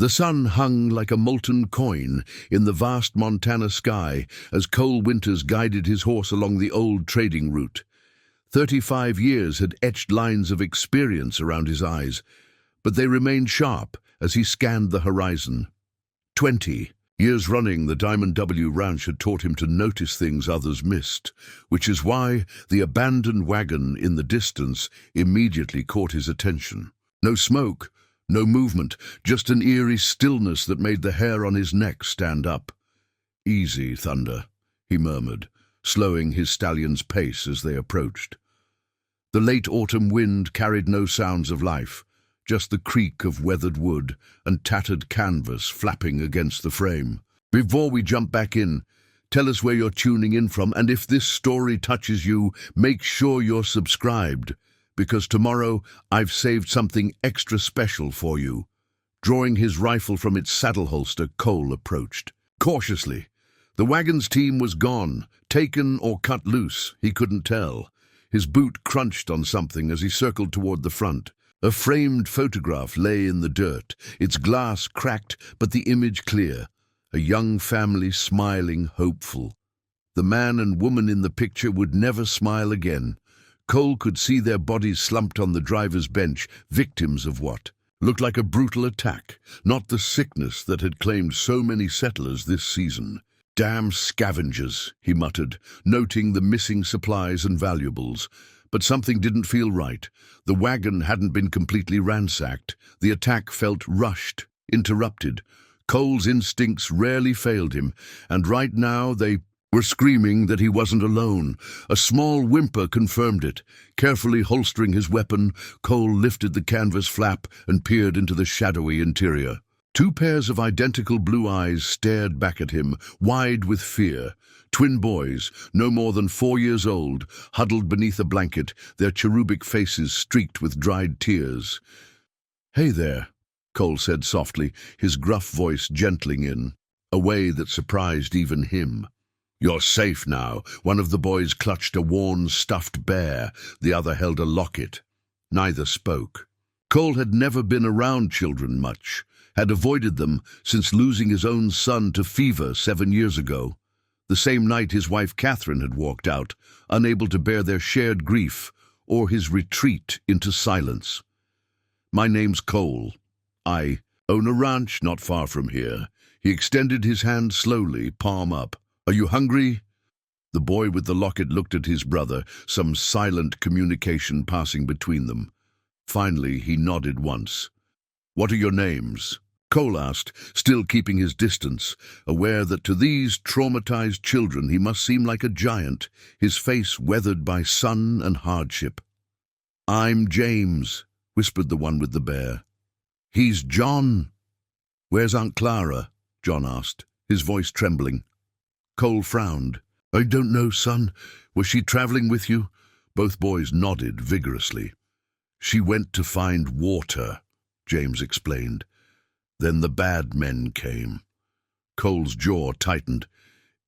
The sun hung like a molten coin in the vast Montana sky as Cole Winters guided his horse along the old trading route. 35 years had etched lines of experience around his eyes, but they remained sharp as he scanned the horizon. 20 years running, the Diamond W Ranch had taught him to notice things others missed, which is why the abandoned wagon in the distance immediately caught his attention. No smoke, no movement, just an eerie stillness that made the hair on his neck stand up. "Easy, Thunder," he murmured, slowing his stallion's pace as they approached. The late autumn wind carried no sounds of life, just the creak of weathered wood and tattered canvas flapping against the frame. "Before we jump back in, tell us where you're tuning in from, and if this story touches you, make sure you're subscribed, because tomorrow I've saved something extra special for you." Drawing his rifle from its saddle holster, Cole approached. Cautiously. The wagon's team was gone, taken or cut loose, he couldn't tell. His boot crunched on something as he circled toward the front. A framed photograph lay in the dirt, its glass cracked but the image clear. A young family smiling, hopeful. The man and woman in the picture would never smile again. Cole could see their bodies slumped on the driver's bench, victims of what looked like a brutal attack, not the sickness that had claimed so many settlers this season. "Damn scavengers," he muttered, noting the missing supplies and valuables. But something didn't feel right. The wagon hadn't been completely ransacked. The attack felt rushed, interrupted. Cole's instincts rarely failed him, and right now they were screaming that he wasn't alone. A small whimper confirmed it. Carefully holstering his weapon, Cole lifted the canvas flap and peered into the shadowy interior. Two pairs of identical blue eyes stared back at him, wide with fear. Twin boys, no more than 4 years old, huddled beneath a blanket, their cherubic faces streaked with dried tears. "Hey there," Cole said softly, his gruff voice gentling in, a way that surprised even him. "You're safe now." One of the boys clutched a worn, stuffed bear, the other held a locket. Neither spoke. Cole had never been around children much, had avoided them since losing his own son to fever 7 years ago. The same night his wife Catherine had walked out, unable to bear their shared grief or his retreat into silence. "My name's Cole. I own a ranch not far from here." He extended his hand slowly, palm up. "Are you hungry?" The boy with the locket looked at his brother, some silent communication passing between them. Finally, he nodded once. "What are your names?" Cole asked, still keeping his distance, aware that to these traumatized children he must seem like a giant, his face weathered by sun and hardship. "I'm James," whispered the one with the bear. "He's John." "Where's Aunt Clara?" John asked, his voice trembling. Cole frowned. "I don't know, son. Was she traveling with you?" Both boys nodded vigorously. "She went to find water," James explained. "Then the bad men came." Cole's jaw tightened.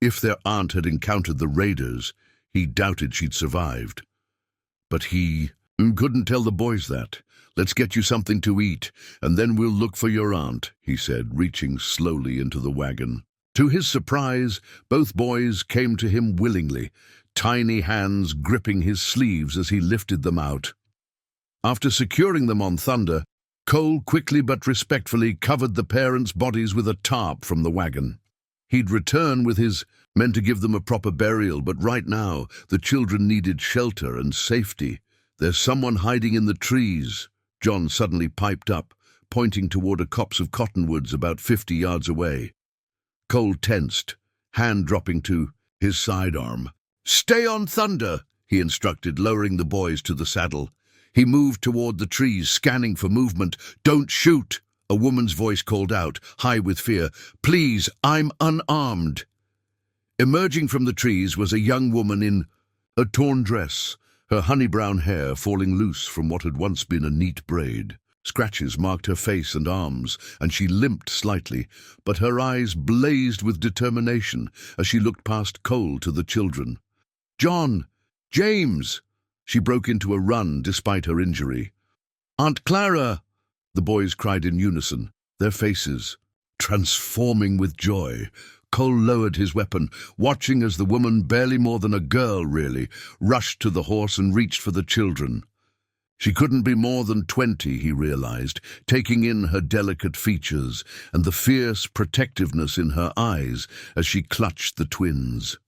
If their aunt had encountered the raiders, he doubted she'd survived. But he couldn't tell the boys that. "Let's get you something to eat, and then we'll look for your aunt," he said, reaching slowly into the wagon. To his surprise, both boys came to him willingly, tiny hands gripping his sleeves as he lifted them out. After securing them on Thunder, Cole quickly but respectfully covered the parents' bodies with a tarp from the wagon. He'd return with his men to give them a proper burial, but right now the children needed shelter and safety. "There's someone hiding in the trees," John suddenly piped up, pointing toward a copse of cottonwoods about 50 yards away. Cole tensed, hand dropping to his sidearm. "Stay on Thunder," he instructed, lowering the boys to the saddle. He moved toward the trees, scanning for movement. "Don't shoot," a woman's voice called out, high with fear. "Please, I'm unarmed." Emerging from the trees was a young woman in a torn dress, her honey-brown hair falling loose from what had once been a neat braid. Scratches marked her face and arms, and she limped slightly, but her eyes blazed with determination as she looked past Cole to the children. "John! James!" She broke into a run despite her injury. "Aunt Clara!" the boys cried in unison. their faces transforming with joy. Cole lowered his weapon, watching as the woman, barely more than a girl really, rushed to the horse and reached for the children. She couldn't be more than 20, he realized, taking in her delicate features and the fierce protectiveness in her eyes as she clutched the twins.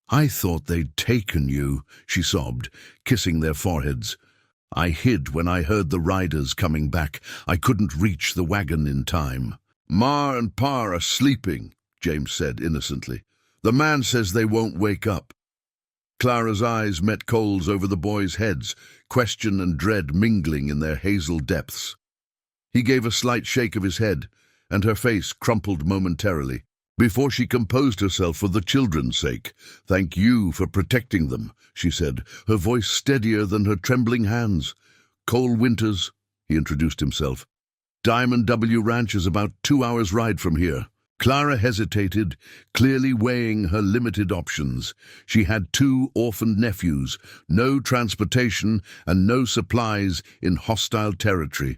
"I thought they'd taken you," she sobbed, kissing their foreheads. "I hid when I heard the riders coming back. I couldn't reach the wagon in time." "Ma and Pa are sleeping," James said innocently. "The man says they won't wake up." Clara's eyes met Cole's over the boys' heads, question and dread mingling in their hazel depths. He gave a slight shake of his head, and her face crumpled momentarily, before she composed herself for the children's sake. "Thank you for protecting them," she said, her voice steadier than her trembling hands. "Cole Winters," he introduced himself. "Diamond W Ranch is about 2 hours' ride from here." Clara hesitated, clearly weighing her limited options. She had 2 orphaned nephews, no transportation and no supplies in hostile territory.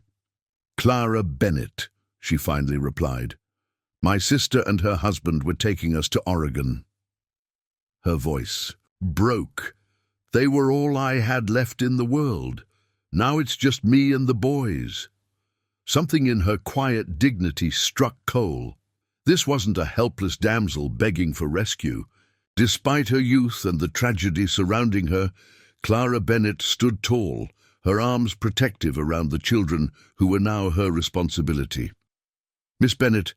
"Clara Bennett," she finally replied. "My sister and her husband were taking us to Oregon." Her voice broke. "They were all I had left in the world. Now it's just me and the boys." Something in her quiet dignity struck Cole. This wasn't a helpless damsel begging for rescue. Despite her youth and the tragedy surrounding her, Clara Bennett stood tall, her arms protective around the children who were now her responsibility. "Miss Bennett,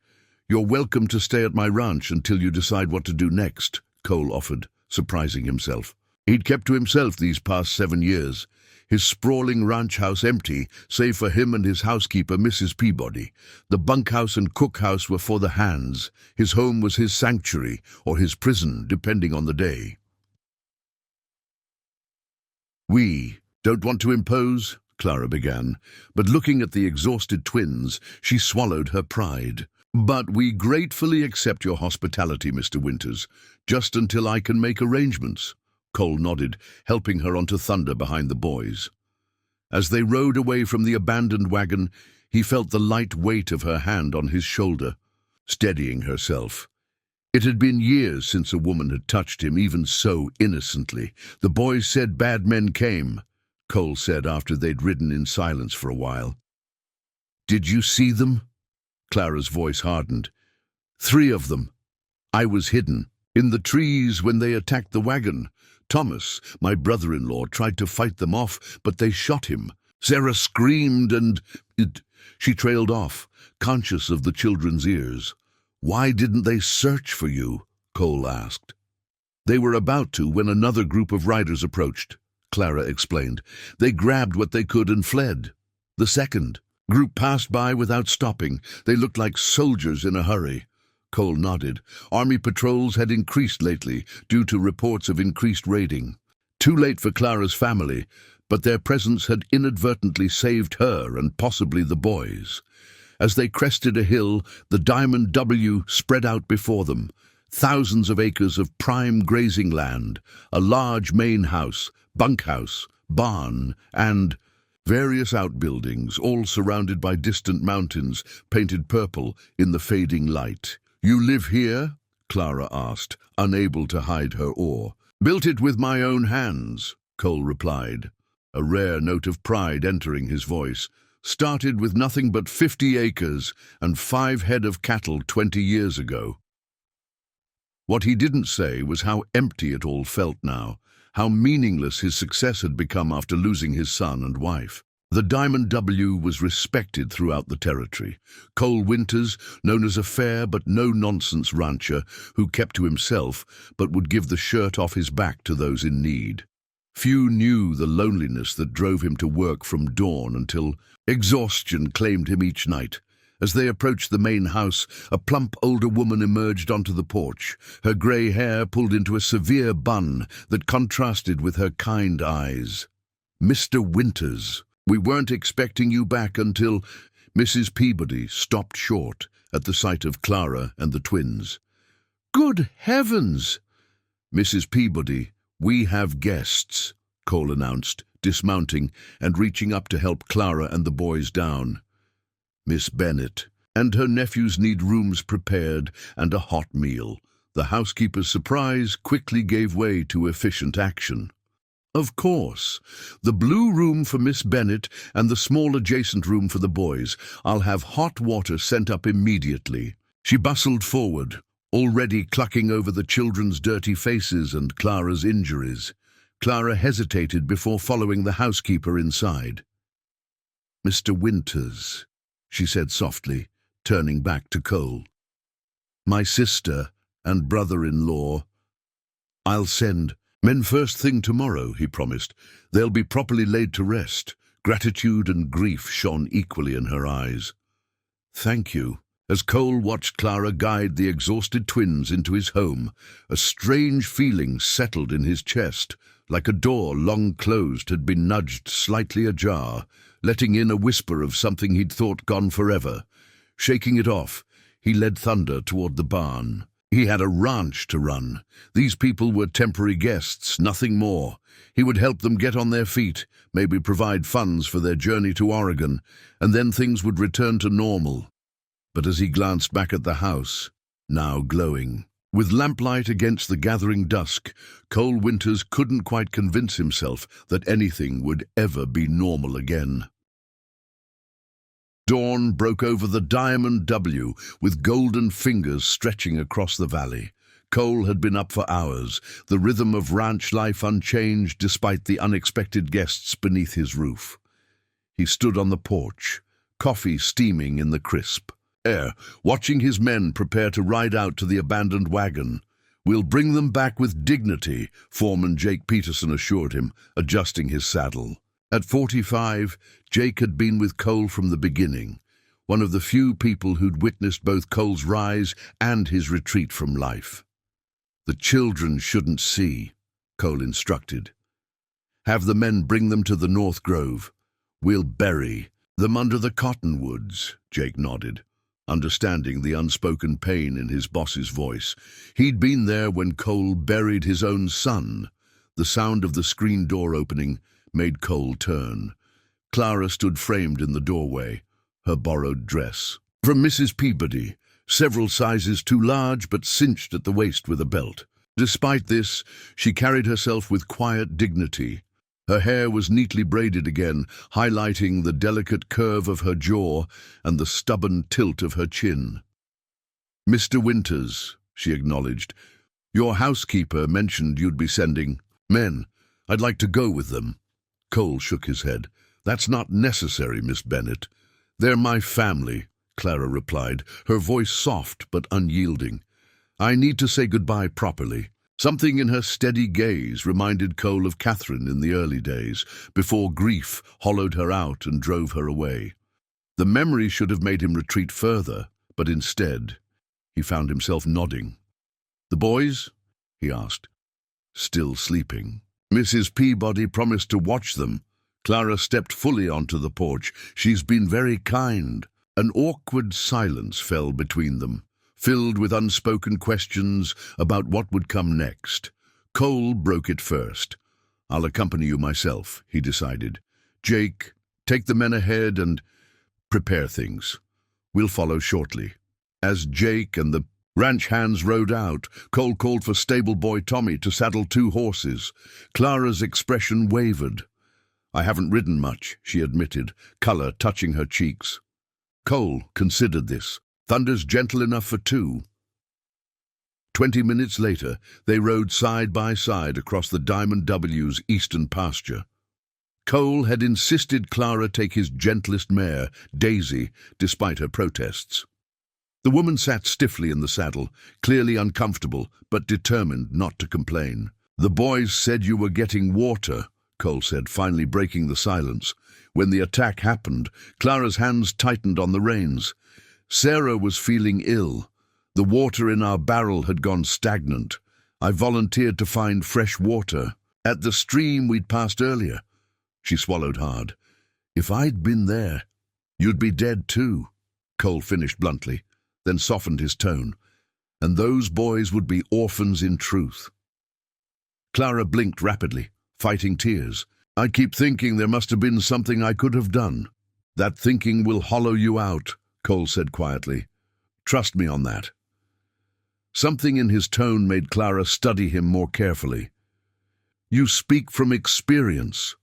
you're welcome to stay at my ranch until you decide what to do next," Cole offered, surprising himself. He'd kept to himself these past 7 years, his sprawling ranch house empty, save for him and his housekeeper, Mrs. Peabody. The bunkhouse and cookhouse were for the hands. His home was his sanctuary, or his prison, depending on the day. "We don't want to impose," Clara began, but looking at the exhausted twins, she swallowed her pride. "But we gratefully accept your hospitality, Mr. Winters, just until I can make arrangements." Cole nodded, helping her onto Thunder behind the boys. As they rode away from the abandoned wagon, he felt the light weight of her hand on his shoulder, steadying herself. It had been years since a woman had touched him, even so innocently. "The boys said bad men came," Cole said after they'd ridden in silence for a while. "Did you see them?" Clara's voice hardened. "3 of them. I was hidden in the trees when they attacked the wagon. Thomas, my brother-in-law, tried to fight them off, but they shot him. Sarah screamed and... She trailed off, conscious of the children's ears. "Why didn't they search for you?" Cole asked. "They were about to when another group of riders approached," Clara explained. "They grabbed what they could and fled. The second group passed by without stopping. They looked like soldiers in a hurry." Cole nodded. Army patrols had increased lately due to reports of increased raiding. Too late for Clara's family, but their presence had inadvertently saved her and possibly the boys. As they crested a hill, the Diamond W spread out before them. Thousands of acres of prime grazing land, a large main house, bunkhouse, barn, and various outbuildings, all surrounded by distant mountains, painted purple in the fading light. "You live here?" Clara asked, unable to hide her awe. "Built it with my own hands," Cole replied, a rare note of pride entering his voice. "Started with nothing but 50 acres and 5 head of cattle 20 years ago." What he didn't say was how empty it all felt now, how meaningless his success had become after losing his son and wife. The Diamond W was respected throughout the territory. Cole Winters, known as a fair but no-nonsense rancher who kept to himself but would give the shirt off his back to those in need. Few knew the loneliness that drove him to work from dawn until exhaustion claimed him each night. As they approached the main house, a plump older woman emerged onto the porch, her grey hair pulled into a severe bun that contrasted with her kind eyes. "Mr. Winters, we weren't expecting you back until..." Mrs. Peabody stopped short at the sight of Clara and the twins. "Good heavens!" "Mrs. Peabody, we have guests," Cole announced, dismounting and reaching up to help Clara and the boys down. Miss Bennet and her nephews need rooms prepared and a hot meal. The housekeeper's surprise quickly gave way to efficient action. Of course. The blue room for Miss Bennet and the small adjacent room for the boys. I'll have hot water sent up immediately. She bustled forward, already clucking over the children's dirty faces and Clara's injuries. Clara hesitated before following the housekeeper inside. "Mr. Winters," she said softly, turning back to Cole. "My sister and brother-in-law. I'll send men first thing tomorrow," he promised. "They'll be properly laid to rest." Gratitude and grief shone equally in her eyes. "Thank you." As Cole watched Clara guide the exhausted twins into his home, a strange feeling settled in his chest, like a door long closed had been nudged slightly ajar, letting in a whisper of something he'd thought gone forever. Shaking it off, he led Thunder toward the barn. He had a ranch to run. These people were temporary guests, nothing more. He would help them get on their feet, maybe provide funds for their journey to Oregon, and then things would return to normal. But as he glanced back at the house, now glowing, with lamplight against the gathering dusk, Cole Winters couldn't quite convince himself that anything would ever be normal again. Dawn broke over the Diamond W, with golden fingers stretching across the valley. Cole had been up for hours, the rhythm of ranch life unchanged despite the unexpected guests beneath his roof. He stood on the porch, coffee steaming in the crisp air, watching his men prepare to ride out to the abandoned wagon. "We'll bring them back with dignity," Foreman Jake Peterson assured him, adjusting his saddle. At 45, Jake had been with Cole from the beginning, one of the few people who'd witnessed both Cole's rise and his retreat from life. "The children shouldn't see," Cole instructed. "Have the men bring them to the North Grove. We'll bury them under the cottonwoods," Jake nodded, understanding the unspoken pain in his boss's voice. He'd been there when Cole buried his own son. The sound of the screen door opening made Cole turn. Clara stood framed in the doorway, her borrowed dress from Mrs. Peabody, several sizes too large but cinched at the waist with a belt. Despite this, she carried herself with quiet dignity. Her hair was neatly braided again, highlighting the delicate curve of her jaw and the stubborn tilt of her chin. "Mr. Winters," she acknowledged, "your housekeeper mentioned you'd be sending men. I'd like to go with them." Cole shook his head. "That's not necessary, Miss Bennet." "They're my family," Clara replied, her voice soft but unyielding. "I need to say goodbye properly." Something in her steady gaze reminded Cole of Catherine in the early days, before grief hollowed her out and drove her away. The memory should have made him retreat further, but instead, he found himself nodding. "The boys?" he asked. "Still sleeping. Mrs. Peabody promised to watch them." Clara stepped fully onto the porch. "She's been very kind." An awkward silence fell between them, filled with unspoken questions about what would come next. Cole broke it first. "I'll accompany you myself," he decided. "Jake, take the men ahead and prepare things. We'll follow shortly." As Jake and the ranch hands rode out, Cole called for stable boy Tommy to saddle 2 horses. Clara's expression wavered. "I haven't ridden much," she admitted, color touching her cheeks. Cole considered this. Thunder's gentle enough for 2. 20 minutes later, they rode side by side across the Diamond W's eastern pasture. Cole had insisted Clara take his gentlest mare, Daisy, despite her protests. The woman sat stiffly in the saddle, clearly uncomfortable, but determined not to complain. "The boys said you were getting water," Cole said, finally breaking the silence. When the attack happened, Clara's hands tightened on the reins. "Sarah was feeling ill. The water in our barrel had gone stagnant. I volunteered to find fresh water at the stream we'd passed earlier." She swallowed hard. "If I'd been there, you'd be dead too," Cole finished bluntly, then softened his tone. "And those boys would be orphans in truth." Clara blinked rapidly, fighting tears. "I keep thinking there must have been something I could have done." That thinking will hollow you out, Cole said quietly. Trust me on that. Something in his tone made Clara study him more carefully. You speak from experience.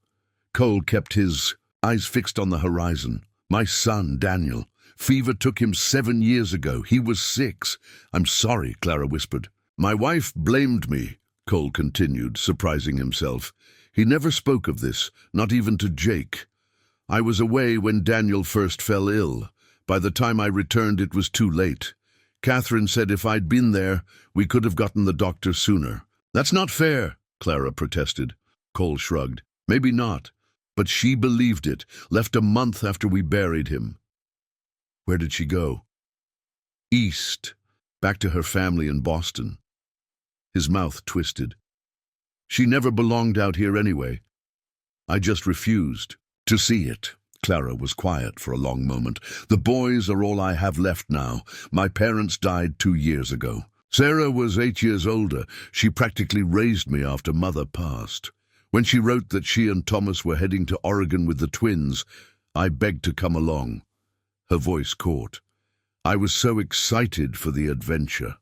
Cole kept his eyes fixed on the horizon. My son, Daniel. Fever took him 7 years ago. He was 6. I'm sorry, Clara whispered. My wife blamed me, Cole continued, surprising himself. He never spoke of this, not even to Jake. I was away when Daniel first fell ill. By the time I returned, it was too late. Catherine said if I'd been there, we could have gotten the doctor sooner. That's not fair, Clara protested. Cole shrugged. Maybe not, but she believed it, left a month after we buried him. Where did she go? East, back to her family in Boston. His mouth twisted. She never belonged out here anyway. I just refused to see it. Clara was quiet for a long moment. The boys are all I have left now. My parents died 2 years ago. Sarah was 8 years older. She practically raised me after Mother passed. When she wrote that she and Thomas were heading to Oregon with the twins, I begged to come along. Her voice caught. I was so excited for the adventure.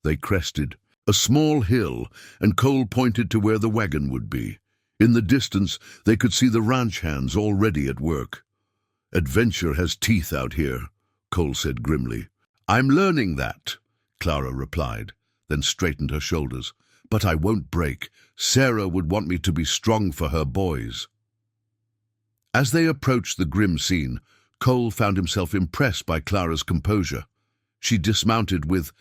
They crested a small hill, and Cole pointed to where the wagon would be. In the distance, they could see the ranch hands already at work. Adventure has teeth out here, Cole said grimly. I'm learning that, Clara replied, then straightened her shoulders. But I won't break. Sarah would want me to be strong for her boys. As they approached the grim scene, Cole found himself impressed by Clara's composure. She dismounted with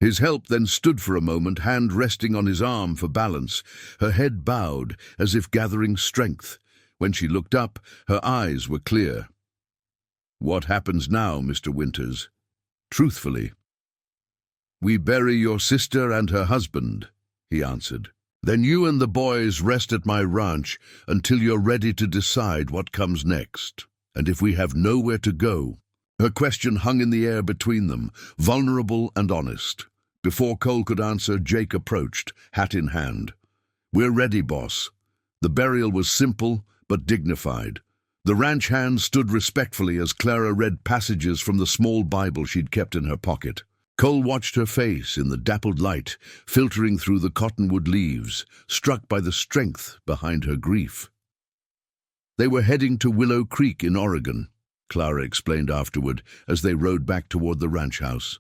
his help, then stood for a moment, hand resting on his arm for balance, her head bowed as if gathering strength. When she looked up, her eyes were clear. What happens now, Mr. Winters? Truthfully. We bury your sister and her husband, he answered. Then you and the boys rest at my ranch until you're ready to decide what comes next. And if we have nowhere to go. Her question hung in the air between them, vulnerable and honest. Before Cole could answer, Jake approached, hat in hand. We're ready, boss. The burial was simple but dignified. The ranch hand stood respectfully as Clara read passages from the small Bible she'd kept in her pocket. Cole watched her face in the dappled light, filtering through the cottonwood leaves, struck by the strength behind her grief. They were heading to Willow Creek in Oregon, Clara explained afterward as they rode back toward the ranch house.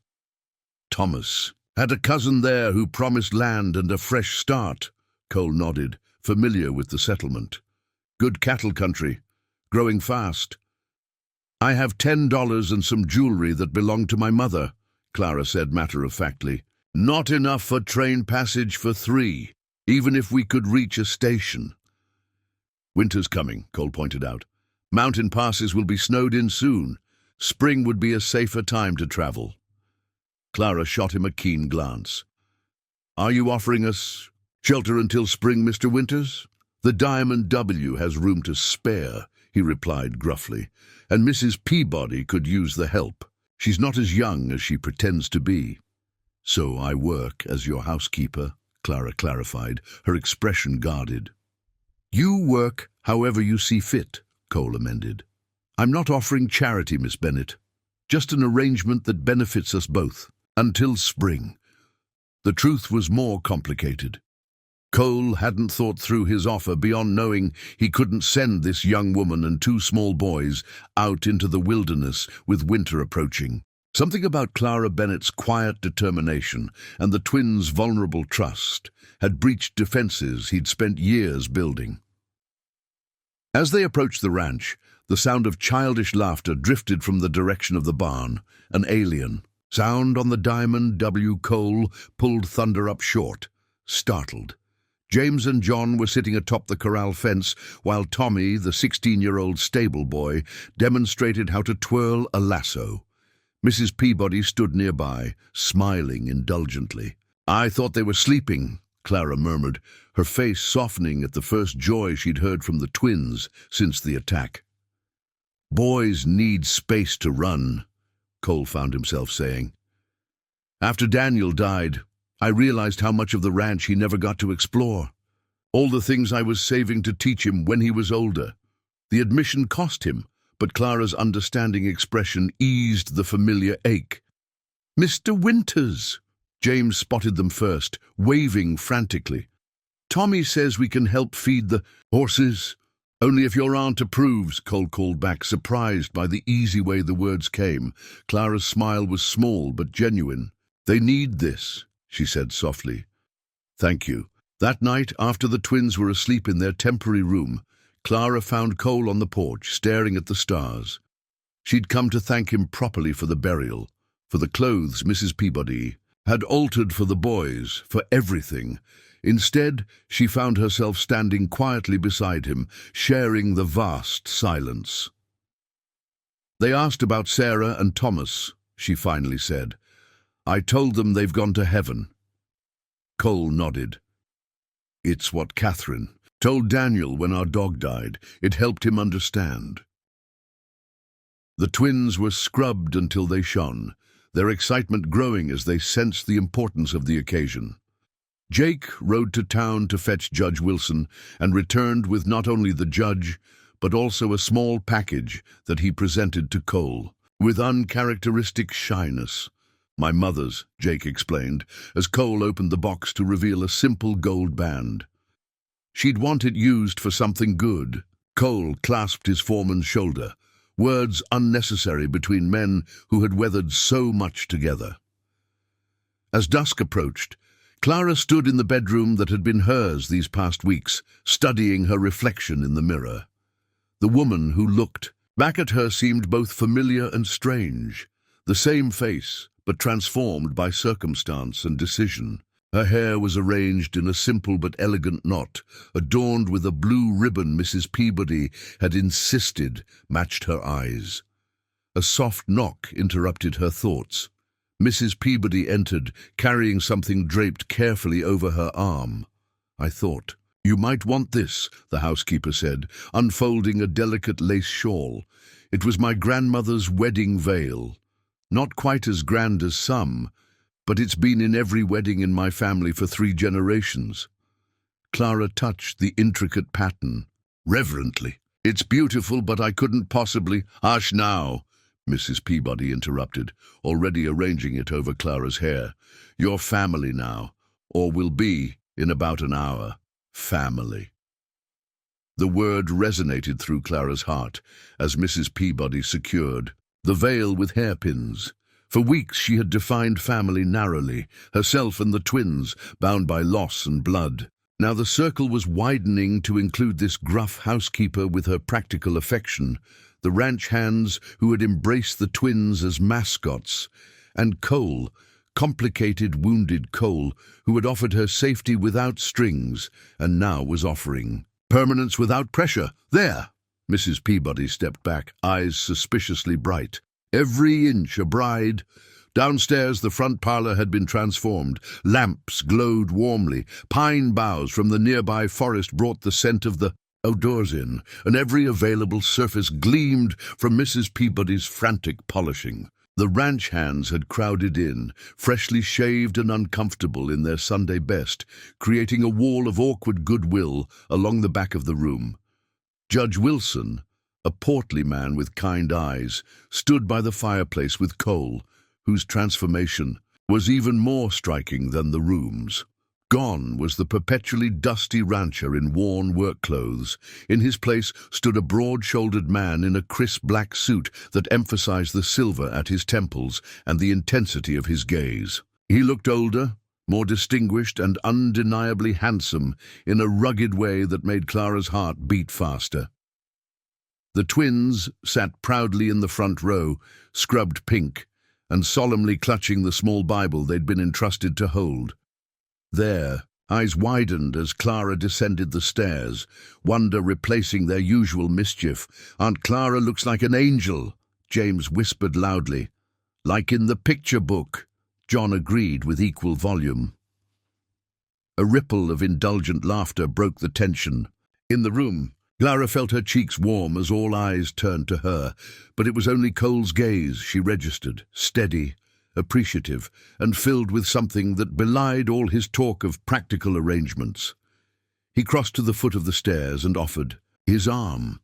Thomas had a cousin there who promised land and a fresh start, Cole nodded, familiar with the settlement. Good cattle country, growing fast. I have $10 and some jewelry that belonged to my mother, Clara said matter-of-factly. Not enough for train passage for 3, even if we could reach a station. Winter's coming, Cole pointed out. Mountain passes will be snowed in soon. Spring would be a safer time to travel. Clara shot him a keen glance. Are you offering us shelter until spring, Mr. Winters? The Diamond W has room to spare, he replied gruffly, and Mrs. Peabody could use the help. She's not as young as she pretends to be. So I work as your housekeeper, Clara clarified, her expression guarded. You work however you see fit, Cole amended. I'm not offering charity, Miss Bennett. Just an arrangement that benefits us both. Until spring. The truth was more complicated. Cole hadn't thought through his offer beyond knowing he couldn't send this young woman and 2 small boys out into the wilderness with winter approaching. Something about Clara Bennett's quiet determination and the twins' vulnerable trust had breached defenses he'd spent years building. As they approached the ranch, the sound of childish laughter drifted from the direction of the barn. An alien sound on the Diamond W. Cole pulled thunder up short, startled. James and John were sitting atop the corral fence while Tommy, the 16-year-old stable boy, demonstrated how to twirl a lasso. Mrs. Peabody stood nearby, smiling indulgently. I thought they were sleeping, Clara murmured, her face softening at the first joy she'd heard from the twins since the attack. Boys need space to run, Cole found himself saying. After Daniel died, I realized how much of the ranch he never got to explore. All the things I was saving to teach him when he was older. The admission cost him, but Clara's understanding expression eased the familiar ache. "Mr. Winters!" James spotted them first, waving frantically. "Tommy says we can help feed the horses." "Only if your aunt approves," Cole called back, surprised by the easy way the words came. Clara's smile was small but genuine. "They need this," she said softly. "Thank you." That night, after the twins were asleep in their temporary room, Clara found Cole on the porch, staring at the stars. She'd come to thank him properly for the burial, for the clothes Mrs. Peabody had altered for the boys, for everything. Instead, she found herself standing quietly beside him, sharing the vast silence. "They asked about Sarah and Thomas," she finally said. "I told them they've gone to heaven." Cole nodded. "It's what Catherine told Daniel when our dog died. It helped him understand." The twins were scrubbed until they shone, their excitement growing as they sensed the importance of the occasion. Jake rode to town to fetch Judge Wilson and returned with not only the judge, but also a small package that he presented to Cole, with uncharacteristic shyness. "My mother's," Jake explained, as Cole opened the box to reveal a simple gold band. "She'd want it used for something good." Cole clasped his foreman's shoulder, words unnecessary between men who had weathered so much together. As dusk approached, Clara stood in the bedroom that had been hers these past weeks, studying her reflection in the mirror. The woman who looked back at her seemed both familiar and strange, the same face, but transformed by circumstance and decision. Her hair was arranged in a simple but elegant knot, adorned with a blue ribbon Mrs. Peabody had insisted matched her eyes. A soft knock interrupted her thoughts. Mrs. Peabody entered, carrying something draped carefully over her arm. "I thought you might want this," the housekeeper said, unfolding a delicate lace shawl. "It was my grandmother's wedding veil. Not quite as grand as some, but it's been in every wedding in my family for 3 generations." Clara touched the intricate pattern reverently. "It's beautiful, but I couldn't possibly—" "Hush now," Mrs. Peabody interrupted, already arranging it over Clara's hair. "You're family now, or will be in about an hour. Family." The word resonated through Clara's heart as Mrs. Peabody secured the veil with hairpins. For weeks she had defined family narrowly, herself and the twins, bound by loss and blood. Now the circle was widening to include this gruff housekeeper with her practical affection, the ranch hands who had embraced the twins as mascots, and Cole, complicated, wounded Cole, who had offered her safety without strings and now was offering permanence without pressure. "There!" Mrs. Peabody stepped back, eyes suspiciously bright. Every inch a bride. Downstairs, the front parlor had been transformed. Lamps glowed warmly. Pine boughs from the nearby forest brought the scent of the outdoors in, and every available surface gleamed from Mrs. Peabody's frantic polishing. The ranch hands had crowded in, freshly shaved and uncomfortable in their Sunday best, creating a wall of awkward goodwill along the back of the room. Judge Wilson, a portly man with kind eyes, stood by the fireplace with Cole, whose transformation was even more striking than the room's. Gone was the perpetually dusty rancher in worn work clothes. In his place stood a broad-shouldered man in a crisp black suit that emphasized the silver at his temples and the intensity of his gaze. He looked older, more distinguished and undeniably handsome in a rugged way that made Clara's heart beat faster. The twins sat proudly in the front row, scrubbed pink, and solemnly clutching the small Bible they'd been entrusted to hold. Their eyes widened as Clara descended the stairs, wonder replacing their usual mischief. "Aunt Clara looks like an angel," James whispered loudly. "Like in the picture book," John agreed with equal volume. A ripple of indulgent laughter broke the tension. In the room, Clara felt her cheeks warm as all eyes turned to her, but it was only Cole's gaze she registered, steady, appreciative, and filled with something that belied all his talk of practical arrangements. He crossed to the foot of the stairs and offered his arm.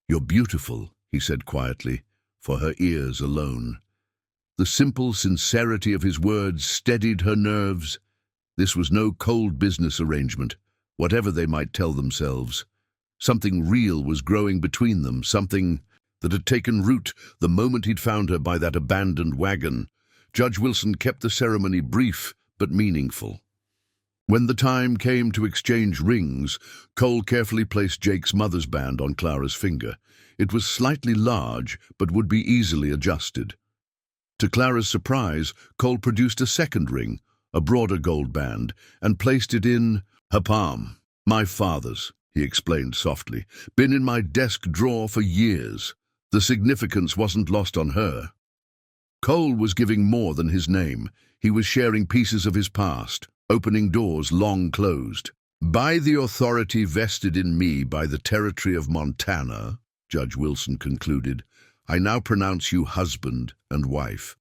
"You're beautiful," he said quietly, for her ears alone. The simple sincerity of his words steadied her nerves. This was no cold business arrangement, whatever they might tell themselves. Something real was growing between them, something that had taken root the moment he'd found her by that abandoned wagon. Judge Wilson kept the ceremony brief but meaningful. When the time came to exchange rings, Cole carefully placed Jake's mother's band on Clara's finger. It was slightly large, but would be easily adjusted. To Clara's surprise, Cole produced a second ring, a broader gold band, and placed it in her palm. "My father's," he explained softly. "Been in my desk drawer for years." The significance wasn't lost on her. Cole was giving more than his name. He was sharing pieces of his past, opening doors long closed. "By the authority vested in me by the territory of Montana," Judge Wilson concluded, "I now pronounce you husband and wife."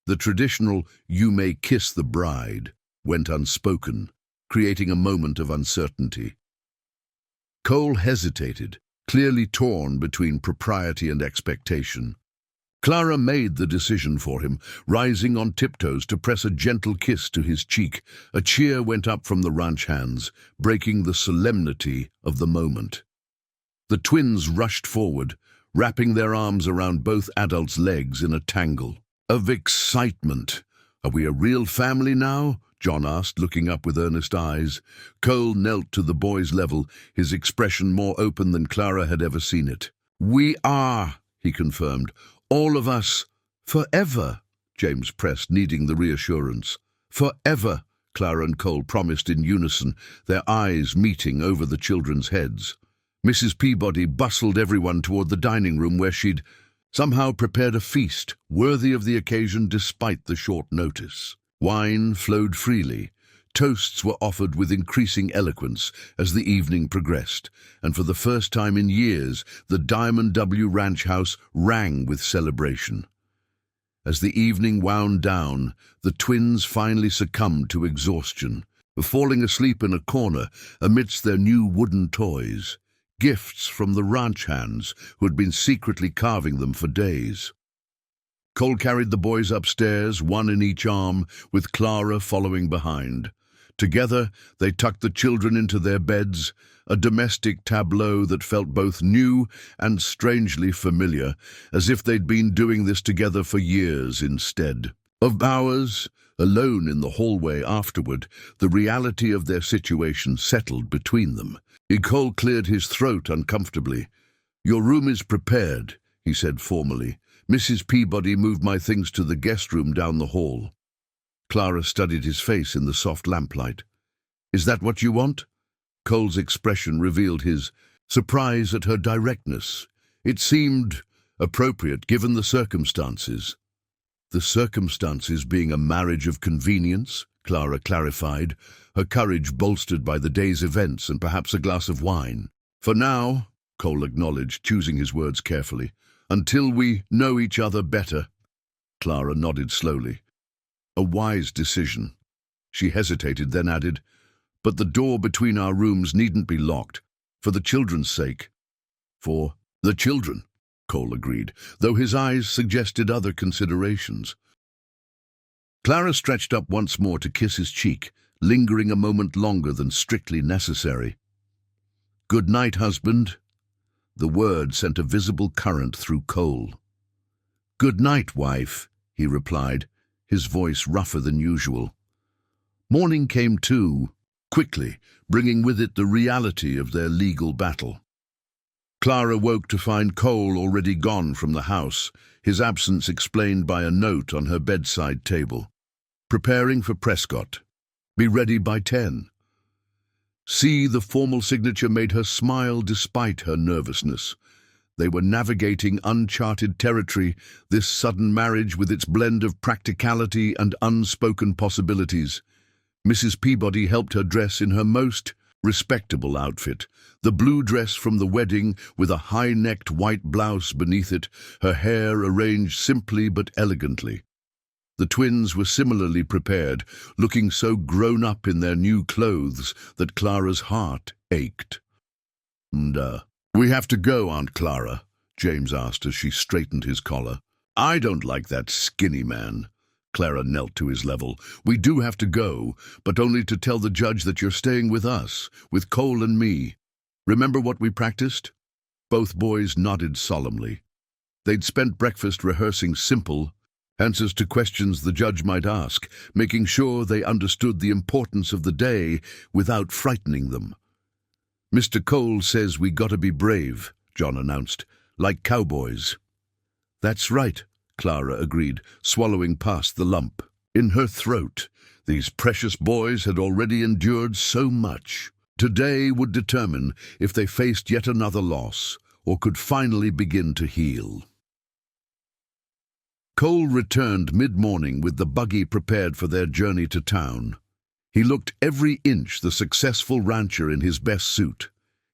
The traditional "you may kiss the bride" went unspoken, creating a moment of uncertainty. Cole hesitated, clearly torn between propriety and expectation. Clara made the decision for him, rising on tiptoes to press a gentle kiss to his cheek. A cheer went up from the ranch hands, breaking the solemnity of the moment. The twins rushed forward, wrapping their arms around both adults' legs in a tangle of excitement. "Are we a real family now?" John asked, looking up with earnest eyes. Cole knelt to the boy's level, his expression more open than Clara had ever seen it. "We are," he confirmed. "All of us. Forever," James pressed, needing the reassurance. "Forever," Clara and Cole promised in unison, their eyes meeting over the children's heads. Mrs. Peabody bustled everyone toward the dining room where she'd somehow prepared a feast worthy of the occasion despite the short notice. Wine flowed freely. Toasts were offered with increasing eloquence as the evening progressed, and for the first time in years, the Diamond W Ranch house rang with celebration. As the evening wound down, the twins finally succumbed to exhaustion, falling asleep in a corner amidst their new wooden toys, gifts from the ranch hands who had been secretly carving them for days. Cole carried the boys upstairs, one in each arm, with Clara following behind. Together, they tucked the children into their beds, a domestic tableau that felt both new and strangely familiar, as if they'd been doing this together for years instead of hours. Alone in the hallway afterward, the reality of their situation settled between them. Cole cleared his throat uncomfortably. "Your room is prepared," he said formally. "Mrs. Peabody moved my things to the guest room down the hall." Clara studied his face in the soft lamplight. "Is that what you want?" Cole's expression revealed his surprise at her directness. It seemed appropriate given the circumstances. "The circumstances being a marriage of convenience," Clara clarified, her courage bolstered by the day's events and perhaps a glass of wine. "For now," Cole acknowledged, choosing his words carefully, "until we know each other better." Clara nodded slowly. "A wise decision." She hesitated, then added, "But the door between our rooms needn't be locked, for the children's sake." "For the children," Cole agreed, though his eyes suggested other considerations. Clara stretched up once more to kiss his cheek, lingering a moment longer than strictly necessary. "Good night, husband." The word sent a visible current through Cole. "Good night, wife," he replied, his voice rougher than usual. Morning came too, quickly, bringing with it the reality of their legal battle. Clara woke to find Cole already gone from the house, his absence explained by a note on her bedside table. "Preparing for Prescott. Be ready by 10. See, the formal signature made her smile despite her nervousness. They were navigating uncharted territory, this sudden marriage with its blend of practicality and unspoken possibilities. Mrs. Peabody helped her dress in her most respectable outfit, the blue dress from the wedding with a high-necked white blouse beneath it, her hair arranged simply but elegantly. The twins were similarly prepared, looking so grown up in their new clothes that Clara's heart ached. "We have to go, Aunt Clara," James asked as she straightened his collar. I don't like that skinny man. Clara knelt to his level. We do have to go, but only to tell the judge that you're staying with us, with Cole and me. Remember what we practiced? Both boys nodded solemnly. They'd spent breakfast rehearsing simple answers to questions the judge might ask, making sure they understood the importance of the day without frightening them. Mr. Cole says we gotta be brave, John announced, like cowboys. That's right, Clara agreed, swallowing past the lump in her throat. These precious boys had already endured so much. Today would determine if they faced yet another loss or could finally begin to heal. Cole returned mid-morning with the buggy prepared for their journey to town. He looked every inch the successful rancher in his best suit,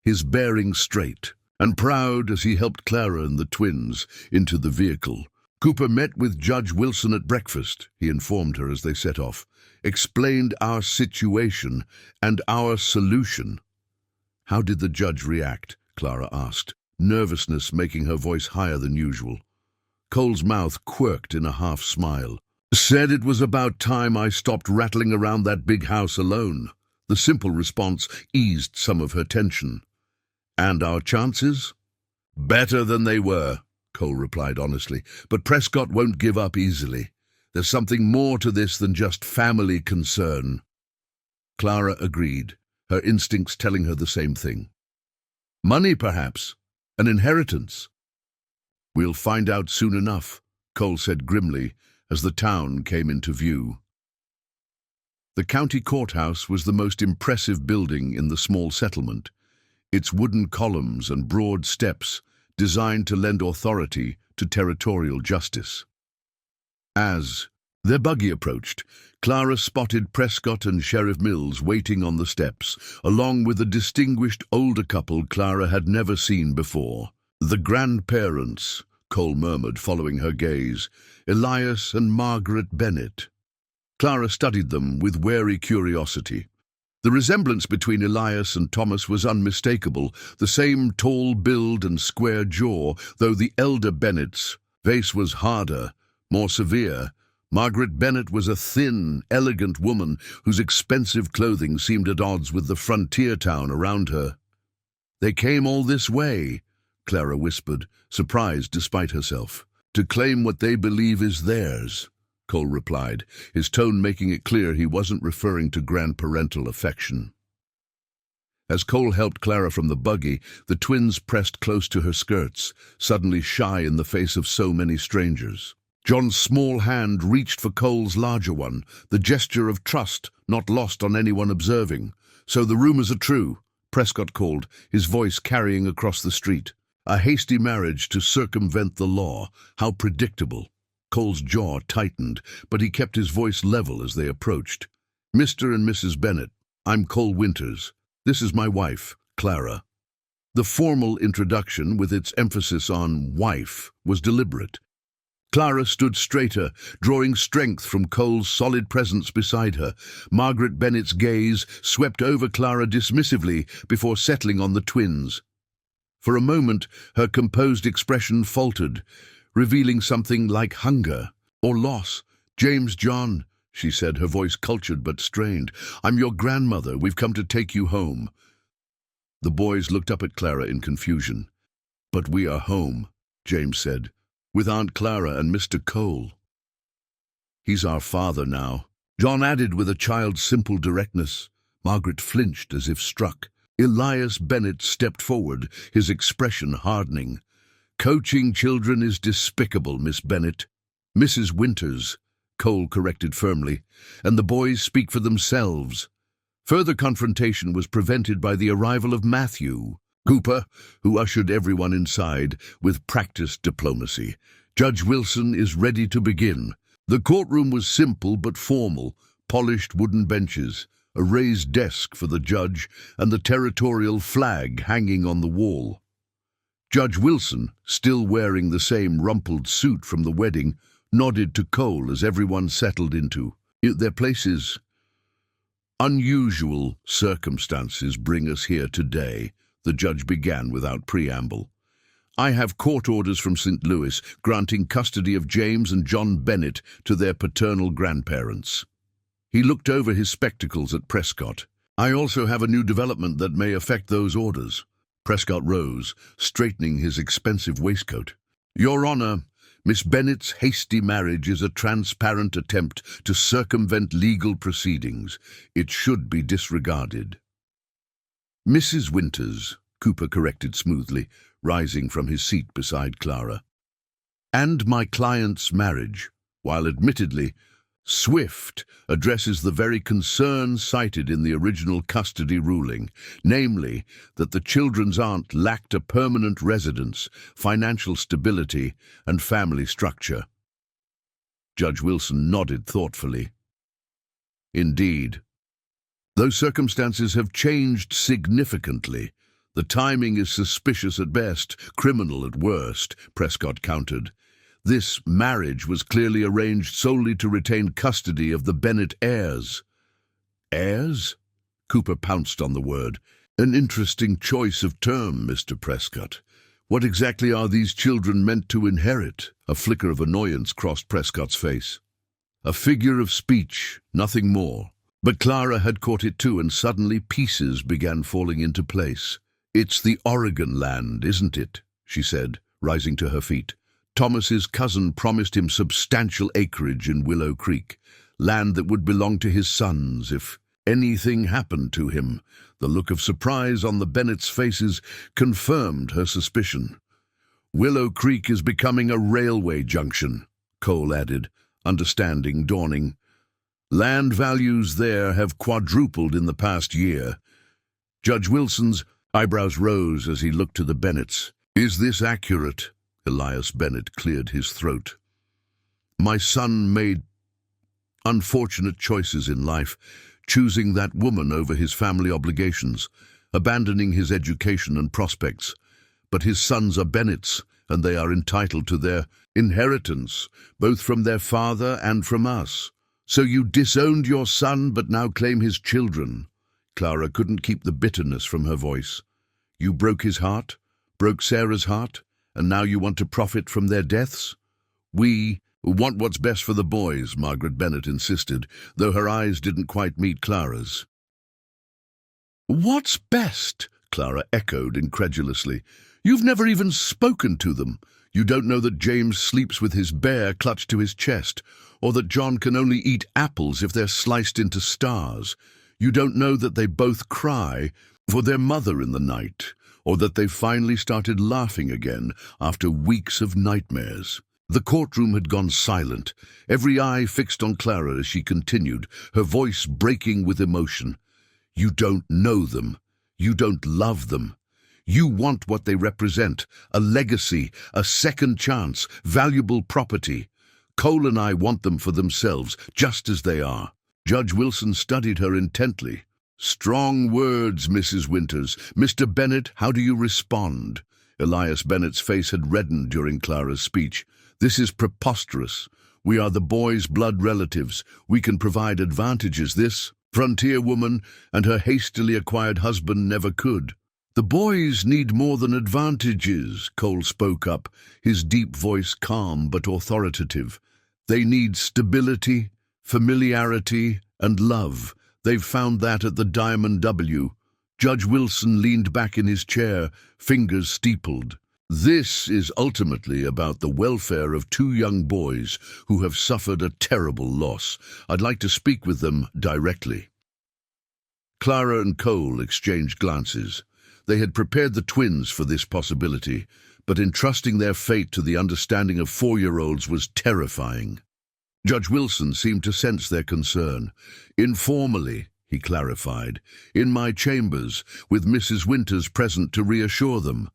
his bearing straight, and proud as he helped Clara and the twins into the vehicle. Cooper met with Judge Wilson at breakfast, he informed her as they set off, explained our situation and our solution. How did the judge react? Clara asked, nervousness making her voice higher than usual. Cole's mouth quirked in a half-smile. Said it was about time I stopped rattling around that big house alone. The simple response eased some of her tension. And our chances? Better than they were, Cole replied honestly, but Prescott won't give up easily. There's something more to this than just family concern. Clara agreed, her instincts telling her the same thing. Money, perhaps. An inheritance. We'll find out soon enough, Cole said grimly as the town came into view. The county courthouse was the most impressive building in the small settlement, its wooden columns and broad steps designed to lend authority to territorial justice. As their buggy approached, Clara spotted Prescott and Sheriff Mills waiting on the steps, along with a distinguished older couple Clara had never seen before. The grandparents, Cole murmured, following her gaze, Elias and Margaret Bennett. Clara studied them with wary curiosity. The resemblance between Elias and Thomas was unmistakable, the same tall build and square jaw, though the elder Bennett's face was harder, more severe. Margaret Bennett was a thin, elegant woman whose expensive clothing seemed at odds with the frontier town around her. They came all this way, Clara whispered, surprised despite herself. To claim what they believe is theirs, Cole replied, his tone making it clear he wasn't referring to grandparental affection. As Cole helped Clara from the buggy, the twins pressed close to her skirts, suddenly shy in the face of so many strangers. John's small hand reached for Cole's larger one, the gesture of trust not lost on anyone observing. So the rumors are true, Prescott called, his voice carrying across the street. A hasty marriage to circumvent the law. How predictable. Cole's jaw tightened, but he kept his voice level as they approached. Mr. and Mrs. Bennett, I'm Cole Winters. This is my wife, Clara. The formal introduction, with its emphasis on wife, was deliberate. Clara stood straighter, drawing strength from Cole's solid presence beside her. Margaret Bennett's gaze swept over Clara dismissively before settling on the twins. For a moment, her composed expression faltered, revealing something like hunger or loss. James John, she said, her voice cultured but strained. I'm your grandmother. We've come to take you home. The boys looked up at Clara in confusion. But we are home, James said, with Aunt Clara and Mr. Cole. He's our father now, John added with a child's simple directness. Margaret flinched as if struck. Elias Bennett stepped forward, his expression hardening. Coaching children is despicable, Miss Bennett. Mrs. Winters, Cole corrected firmly, and the boys speak for themselves. Further confrontation was prevented by the arrival of Matthew Cooper, who ushered everyone inside with practiced diplomacy. Judge Wilson is ready to begin. The courtroom was simple but formal, polished wooden benches, a raised desk for the judge, and the territorial flag hanging on the wall. Judge Wilson, still wearing the same rumpled suit from the wedding, nodded to Cole as everyone settled into their places. Unusual circumstances bring us here today, the judge began without preamble. I have court orders from St. Louis granting custody of James and John Bennett to their paternal grandparents. He looked over his spectacles at Prescott. I also have a new development that may affect those orders. Prescott rose, straightening his expensive waistcoat. Your Honor, Miss Bennett's hasty marriage is a transparent attempt to circumvent legal proceedings. It should be disregarded. Mrs. Winters, Cooper corrected smoothly, rising from his seat beside Clara. And my client's marriage, while admittedly swift, addresses the very concern cited in the original custody ruling, namely that the children's aunt lacked a permanent residence, financial stability, and family structure. Judge Wilson nodded thoughtfully. Indeed. Those circumstances have changed significantly. The timing is suspicious at best, criminal at worst, Prescott countered. This marriage was clearly arranged solely to retain custody of the Bennett heirs. Heirs? Cooper pounced on the word. An interesting choice of term, Mr. Prescott. What exactly are these children meant to inherit? A flicker of annoyance crossed Prescott's face. A figure of speech, nothing more. But Clara had caught it too, and suddenly pieces began falling into place. It's the Oregon land, isn't it? She said, rising to her feet. Thomas's cousin promised him substantial acreage in Willow Creek, land that would belong to his sons if anything happened to him. The look of surprise on the Bennetts' faces confirmed her suspicion. Willow Creek is becoming a railway junction, Cole added, understanding dawning. Land values there have quadrupled in the past year. Judge Wilson's eyebrows rose as he looked to the Bennetts. Is this accurate? Elias Bennett cleared his throat. My son made unfortunate choices in life, choosing that woman over his family obligations, abandoning his education and prospects. But his sons are Bennetts, and they are entitled to their inheritance, both from their father and from us. So you disowned your son, but now claim his children. Clara couldn't keep the bitterness from her voice. You broke his heart, broke Sarah's heart, and now you want to profit from their deaths? We want what's best for the boys, Margaret Bennett insisted, though her eyes didn't quite meet Clara's. What's best? Clara echoed incredulously. You've never even spoken to them. You don't know that James sleeps with his bear clutched to his chest, or that John can only eat apples if they're sliced into stars. You don't know that they both cry for their mother in the night, or that they finally started laughing again after weeks of nightmares. The courtroom had gone silent, every eye fixed on Clara as she continued, her voice breaking with emotion. You don't know them. You don't love them. You want what they represent, a legacy, a second chance, valuable property. Cole and I want them for themselves, just as they are. Judge Wilson studied her intently. Strong words, Mrs. Winters. Mr. Bennett, how do you respond? Elias Bennett's face had reddened during Clara's speech. This is preposterous. We are the boys' blood relatives. We can provide advantages this frontier woman and her hastily acquired husband never could. The boys need more than advantages, Cole spoke up, his deep voice calm but authoritative. They need stability, familiarity, and love. They've found that at the Diamond W. Judge Wilson leaned back in his chair, fingers steepled. This is ultimately about the welfare of two young boys who have suffered a terrible loss. I'd like to speak with them directly. Clara and Cole exchanged glances. They had prepared the twins for this possibility, but entrusting their fate to the understanding of 4-year-olds was terrifying. Judge Wilson seemed to sense their concern. Informally, he clarified, in my chambers, with Mrs. Winters present to reassure them.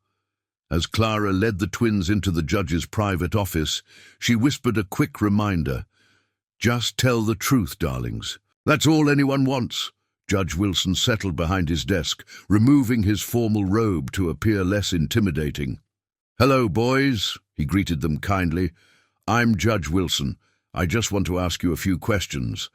As Clara led the twins into the judge's private office, she whispered a quick reminder. Just tell the truth, darlings. That's all anyone wants. Judge Wilson settled behind his desk, removing his formal robe to appear less intimidating. Hello, boys, he greeted them kindly. I'm Judge Wilson. I just want to ask you a few questions.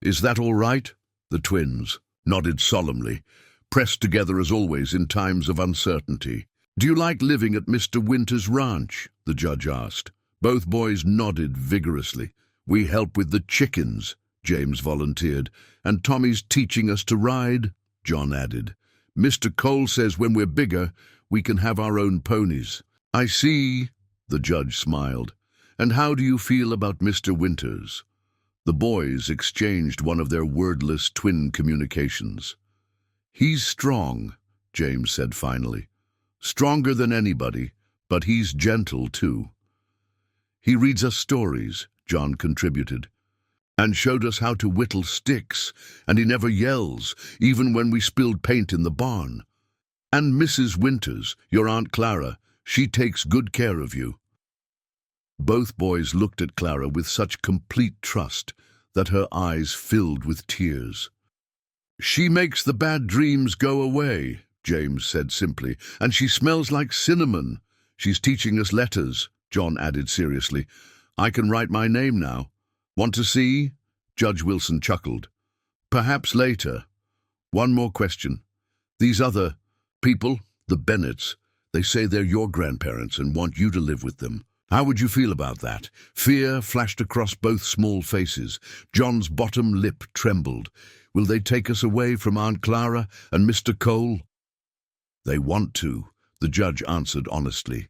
Is that all right? The twins nodded solemnly, pressed together as always in times of uncertainty. "Do you like living at Mr. Winter's ranch?" the judge asked. Both boys nodded vigorously. "We help with the chickens," James volunteered. "And Tommy's teaching us to ride," John added. "Mr. Cole says when we're bigger, we can have our own ponies." "I see," the judge smiled. "And how do you feel about Mr. Winters?" The boys exchanged one of their wordless twin communications. "He's strong," James said finally. "Stronger than anybody, but he's gentle too." "He reads us stories," John contributed, "and showed us how to whittle sticks, and he never yells, even when we spilled paint in the barn. And Mrs. Winters, your Aunt Clara, she takes good care of you." Both boys looked at Clara with such complete trust that her eyes filled with tears. "She makes the bad dreams go away," James said simply, "and she smells like cinnamon. She's teaching us letters," John added seriously. "I can write my name now. Want to see?" Judge Wilson chuckled. "Perhaps later. One more question. These other people, the Bennetts, they say they're your grandparents and want you to live with them. How would you feel about that?" Fear flashed across both small faces. John's bottom lip trembled. "Will they take us away from Aunt Clara and Mr. Cole?" "They want to," the judge answered honestly.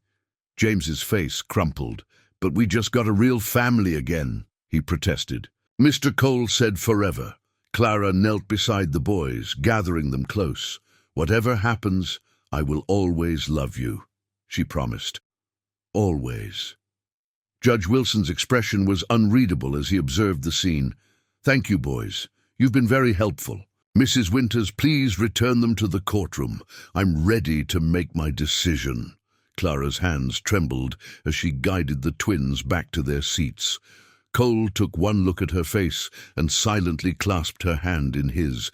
James's face crumpled. "But we just got a real family again," he protested. Mr. Cole said forever. Clara knelt beside the boys, gathering them close. "Whatever happens, I will always love you," she promised. Always. Judge Wilson's expression was unreadable as he observed the scene. "Thank you, boys. You've been very helpful. Mrs. Winters, please return them to the courtroom. I'm ready to make my decision." Clara's hands trembled as she guided the twins back to their seats. Cole took one look at her face and silently clasped her hand in his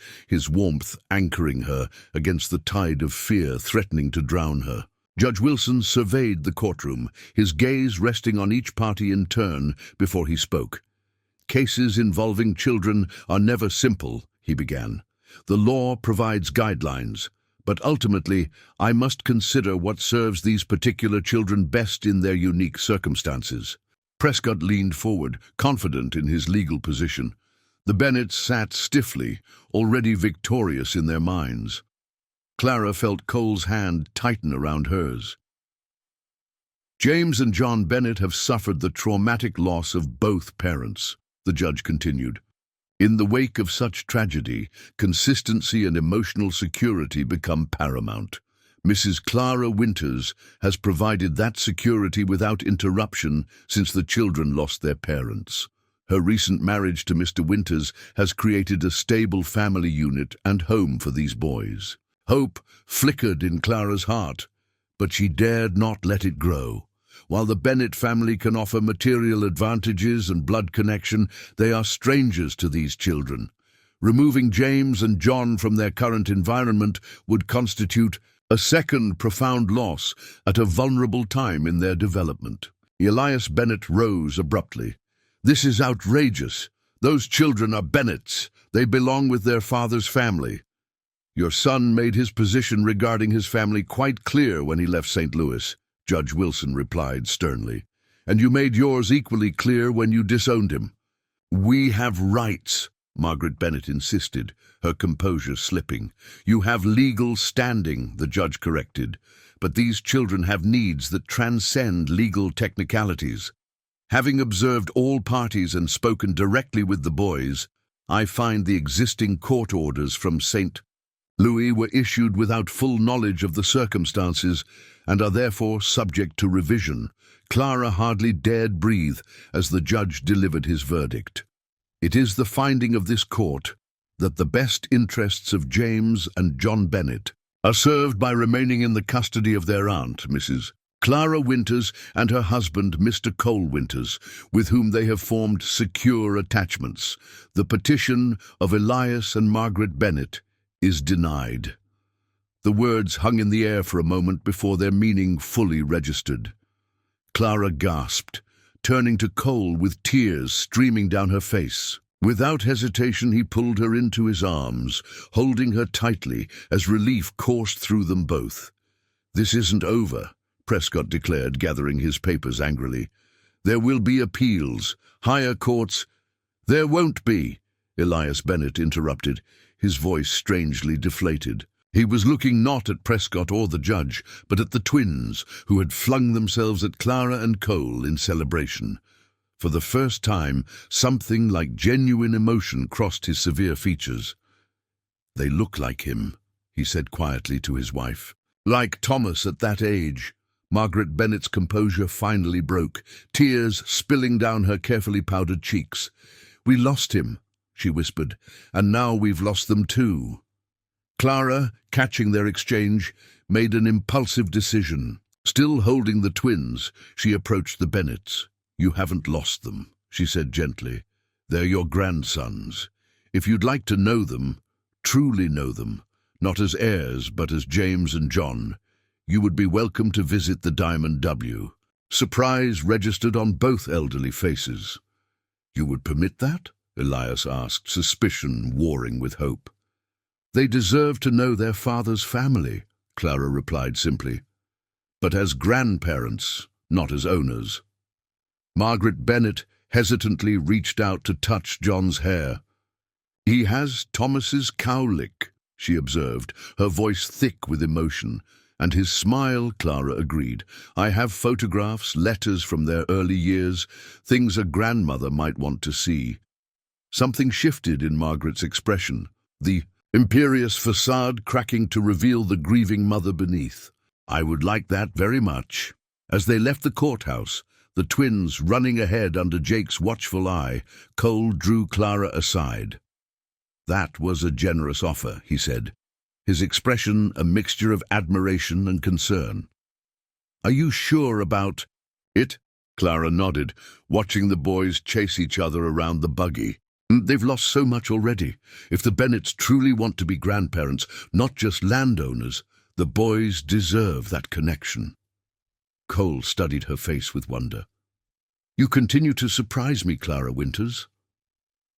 warmth anchoring her against the tide of fear threatening to drown her. Judge Wilson surveyed the courtroom, his gaze resting on each party in turn before he spoke. "Cases involving children are never simple," he began. "The law provides guidelines, but ultimately I must consider what serves these particular children best in their unique circumstances." Prescott leaned forward, confident in his legal position. The Bennetts sat stiffly, already victorious in their minds. Clara felt Cole's hand tighten around hers. "James and John Bennett have suffered the traumatic loss of both parents," the judge continued. "In the wake of such tragedy, consistency and emotional security become paramount. Mrs. Clara Winters has provided that security without interruption since the children lost their parents. Her recent marriage to Mr. Winters has created a stable family unit and home for these boys. Hope flickered in Clara's heart, but she dared not let it grow. While the Bennett family can offer material advantages and blood connection, they are strangers to these children. Removing James and John from their current environment would constitute a second profound loss at a vulnerable time in their development." Elias Bennett rose abruptly. "This is outrageous. Those children are Bennetts. They belong with their father's family. Your son made his position regarding his family quite clear when he left St. Louis," Judge Wilson replied sternly. "And you made yours equally clear when you disowned him." "We have rights," Margaret Bennett insisted, her composure slipping. "You have legal standing," the judge corrected, "but these children have needs that transcend legal technicalities. Having observed all parties and spoken directly with the boys, I find the existing court orders from St. Louis were issued without full knowledge of the circumstances and are therefore subject to revision." Clara hardly dared breathe as the judge delivered his verdict. "It is the finding of this court that the best interests of James and John Bennett are served by remaining in the custody of their aunt, Mrs. Clara Winters, and her husband, Mr. Cole Winters, with whom they have formed secure attachments. The petition of Elias and Margaret Bennett is denied." The words hung in the air for a moment before their meaning fully registered. Clara gasped, turning to Cole with tears streaming down her face. Without hesitation, he pulled her into his arms, holding her tightly as relief coursed through them both. "This isn't over," Prescott declared, gathering his papers angrily. "There will be appeals, higher courts—" "There won't be," Elias Bennett interrupted, his voice strangely deflated. He was looking not at Prescott or the judge, but at the twins, who had flung themselves at Clara and Cole in celebration. For the first time, something like genuine emotion crossed his severe features. "They look like him," he said quietly to his wife. "Like Thomas at that age." Margaret Bennett's composure finally broke, tears spilling down her carefully powdered cheeks. "We lost him," she whispered, "and now we've lost them too." Clara, catching their exchange, made an impulsive decision. Still holding the twins, she approached the Bennetts. "You haven't lost them," she said gently. "They're your grandsons. If you'd like to know them, truly know them, not as heirs but as James and John, you would be welcome to visit the Diamond W." Surprise registered on both elderly faces. "You would permit that?" Elias asked, suspicion warring with hope. "They deserve to know their father's family," Clara replied simply. "But as grandparents, not as owners." Margaret Bennett hesitantly reached out to touch John's hair. "He has Thomas's cowlick," she observed, her voice thick with emotion. "And his smile," Clara agreed. "I have photographs, letters from their early years, things a grandmother might want to see." Something shifted in Margaret's expression, the imperious facade cracking to reveal the grieving mother beneath. "I would like that very much." As they left the courthouse, the twins running ahead under Jake's watchful eye, Cole drew Clara aside. "That was a generous offer," he said, his expression a mixture of admiration and concern. "Are you sure about it?" Clara nodded, watching the boys chase each other around the buggy. "They've lost so much already. If the Bennetts truly want to be grandparents, not just landowners, the boys deserve that connection." Cole studied her face with wonder. "You continue to surprise me, Clara Winters."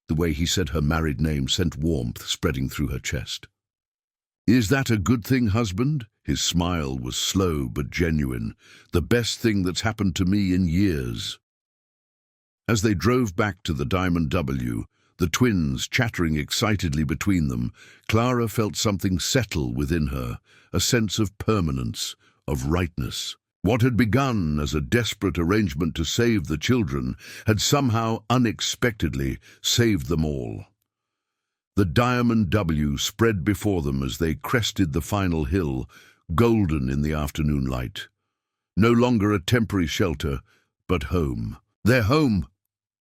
The way he said her married name sent warmth spreading through her chest. "Is that a good thing, husband?" His smile was slow but genuine. "The best thing that's happened to me in years." As they drove back to the Diamond W, the twins chattering excitedly between them, Clara felt something settle within her, a sense of permanence, of rightness. What had begun as a desperate arrangement to save the children had somehow unexpectedly saved them all. The Diamond W spread before them as they crested the final hill, golden in the afternoon light. No longer a temporary shelter, but home. "Their home!"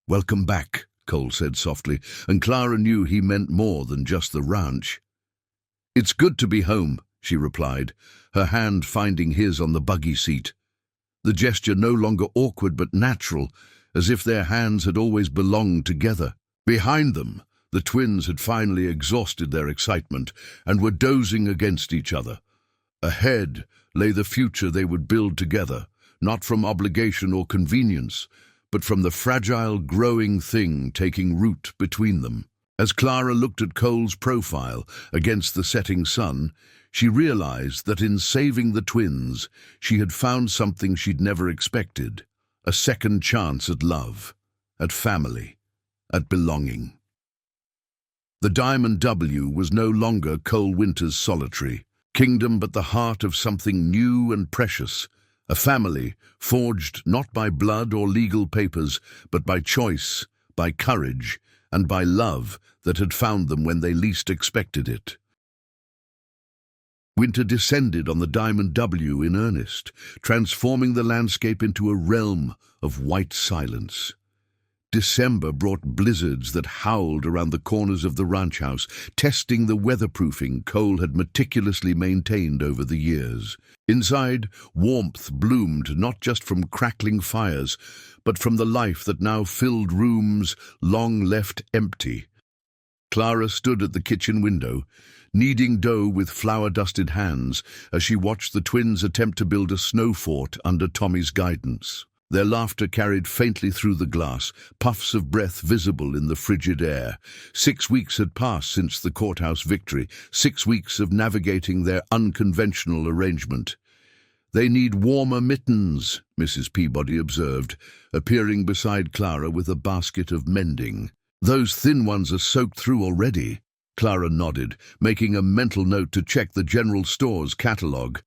"Welcome back," Cole said softly, and Clara knew he meant more than just the ranch. "It's good to be home," she replied, her hand finding his on the buggy seat. The gesture no longer awkward but natural, as if their hands had always belonged together. Behind them, the twins had finally exhausted their excitement and were dozing against each other. Ahead lay the future they would build together, not from obligation or convenience, but from the fragile, growing thing taking root between them. As Clara looked at Cole's profile against the setting sun, she realized that in saving the twins, she had found something she'd never expected, a second chance at love, at family, at belonging. The Diamond W was no longer Cole Winter's solitary kingdom, but the heart of something new and precious, a family forged not by blood or legal papers, but by choice, by courage, and by love that had found them when they least expected it. Winter descended on the Diamond W in earnest, transforming the landscape into a realm of white silence. December brought blizzards that howled around the corners of the ranch house, testing the weatherproofing Cole had meticulously maintained over the years. Inside, warmth bloomed not just from crackling fires, but from the life that now filled rooms long left empty. Clara stood at the kitchen window, kneading dough with flour-dusted hands as she watched the twins attempt to build a snow fort under Tommy's guidance. Their laughter carried faintly through the glass, puffs of breath visible in the frigid air. 6 weeks had passed since the courthouse victory, 6 weeks of navigating their unconventional arrangement. "They need warmer mittens," Mrs. Peabody observed, appearing beside Clara with a basket of mending. "Those thin ones are soaked through already." Clara nodded, making a mental note to check the general store's catalogue.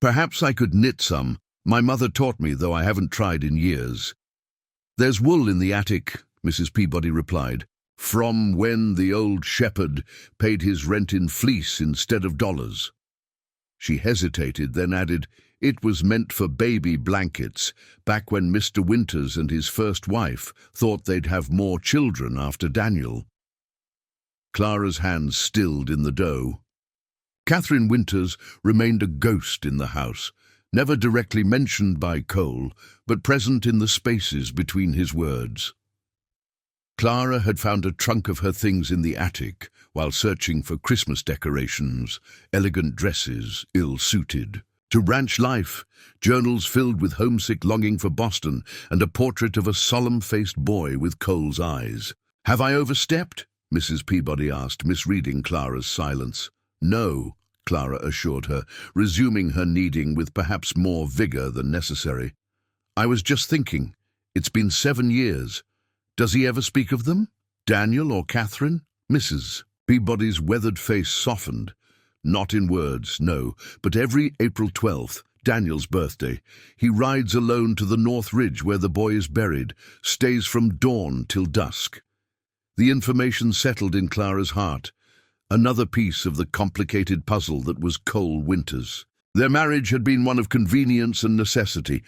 "Perhaps I could knit some. My mother taught me, though I haven't tried in years." "There's wool in the attic," Mrs. Peabody replied, "from when the old shepherd paid his rent in fleece instead of dollars." She hesitated, then added, "It was meant for baby blankets, back when Mr. Winters and his first wife thought they'd have more children after Daniel." Clara's hands stilled in the dough. Catherine Winters remained a ghost in the house, never directly mentioned by Cole, but present in the spaces between his words. Clara had found a trunk of her things in the attic while searching for Christmas decorations, elegant dresses, ill-suited. To ranch life, journals filled with homesick longing for Boston, and a portrait of a solemn-faced boy with Cole's eyes. "Have I overstepped?" Mrs. Peabody asked, misreading Clara's silence. "No," Clara assured her, resuming her kneading with perhaps more vigor than necessary. "I was just thinking, it's been 7 years. Does he ever speak of them? Daniel or Catherine?" Mrs. Peabody's weathered face softened. "Not in words, no, but every April 12th, Daniel's birthday, he rides alone to the North Ridge where the boy is buried, stays from dawn till dusk." The information settled in Clara's heart, another piece of the complicated puzzle that was Cole Winters. Their marriage had been one of convenience and necessity,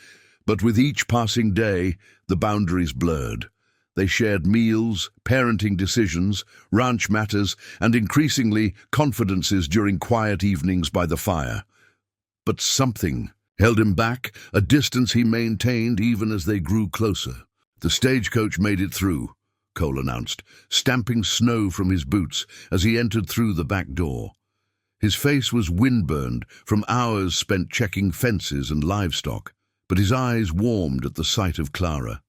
but with each passing day, the boundaries blurred. They shared meals, parenting decisions, ranch matters, and increasingly confidences during quiet evenings by the fire. But something held him back, a distance he maintained even as they grew closer. "The stagecoach made it through," Cole announced, stamping snow from his boots as he entered through the back door. His face was windburned from hours spent checking fences and livestock, but his eyes warmed at the sight of Clara.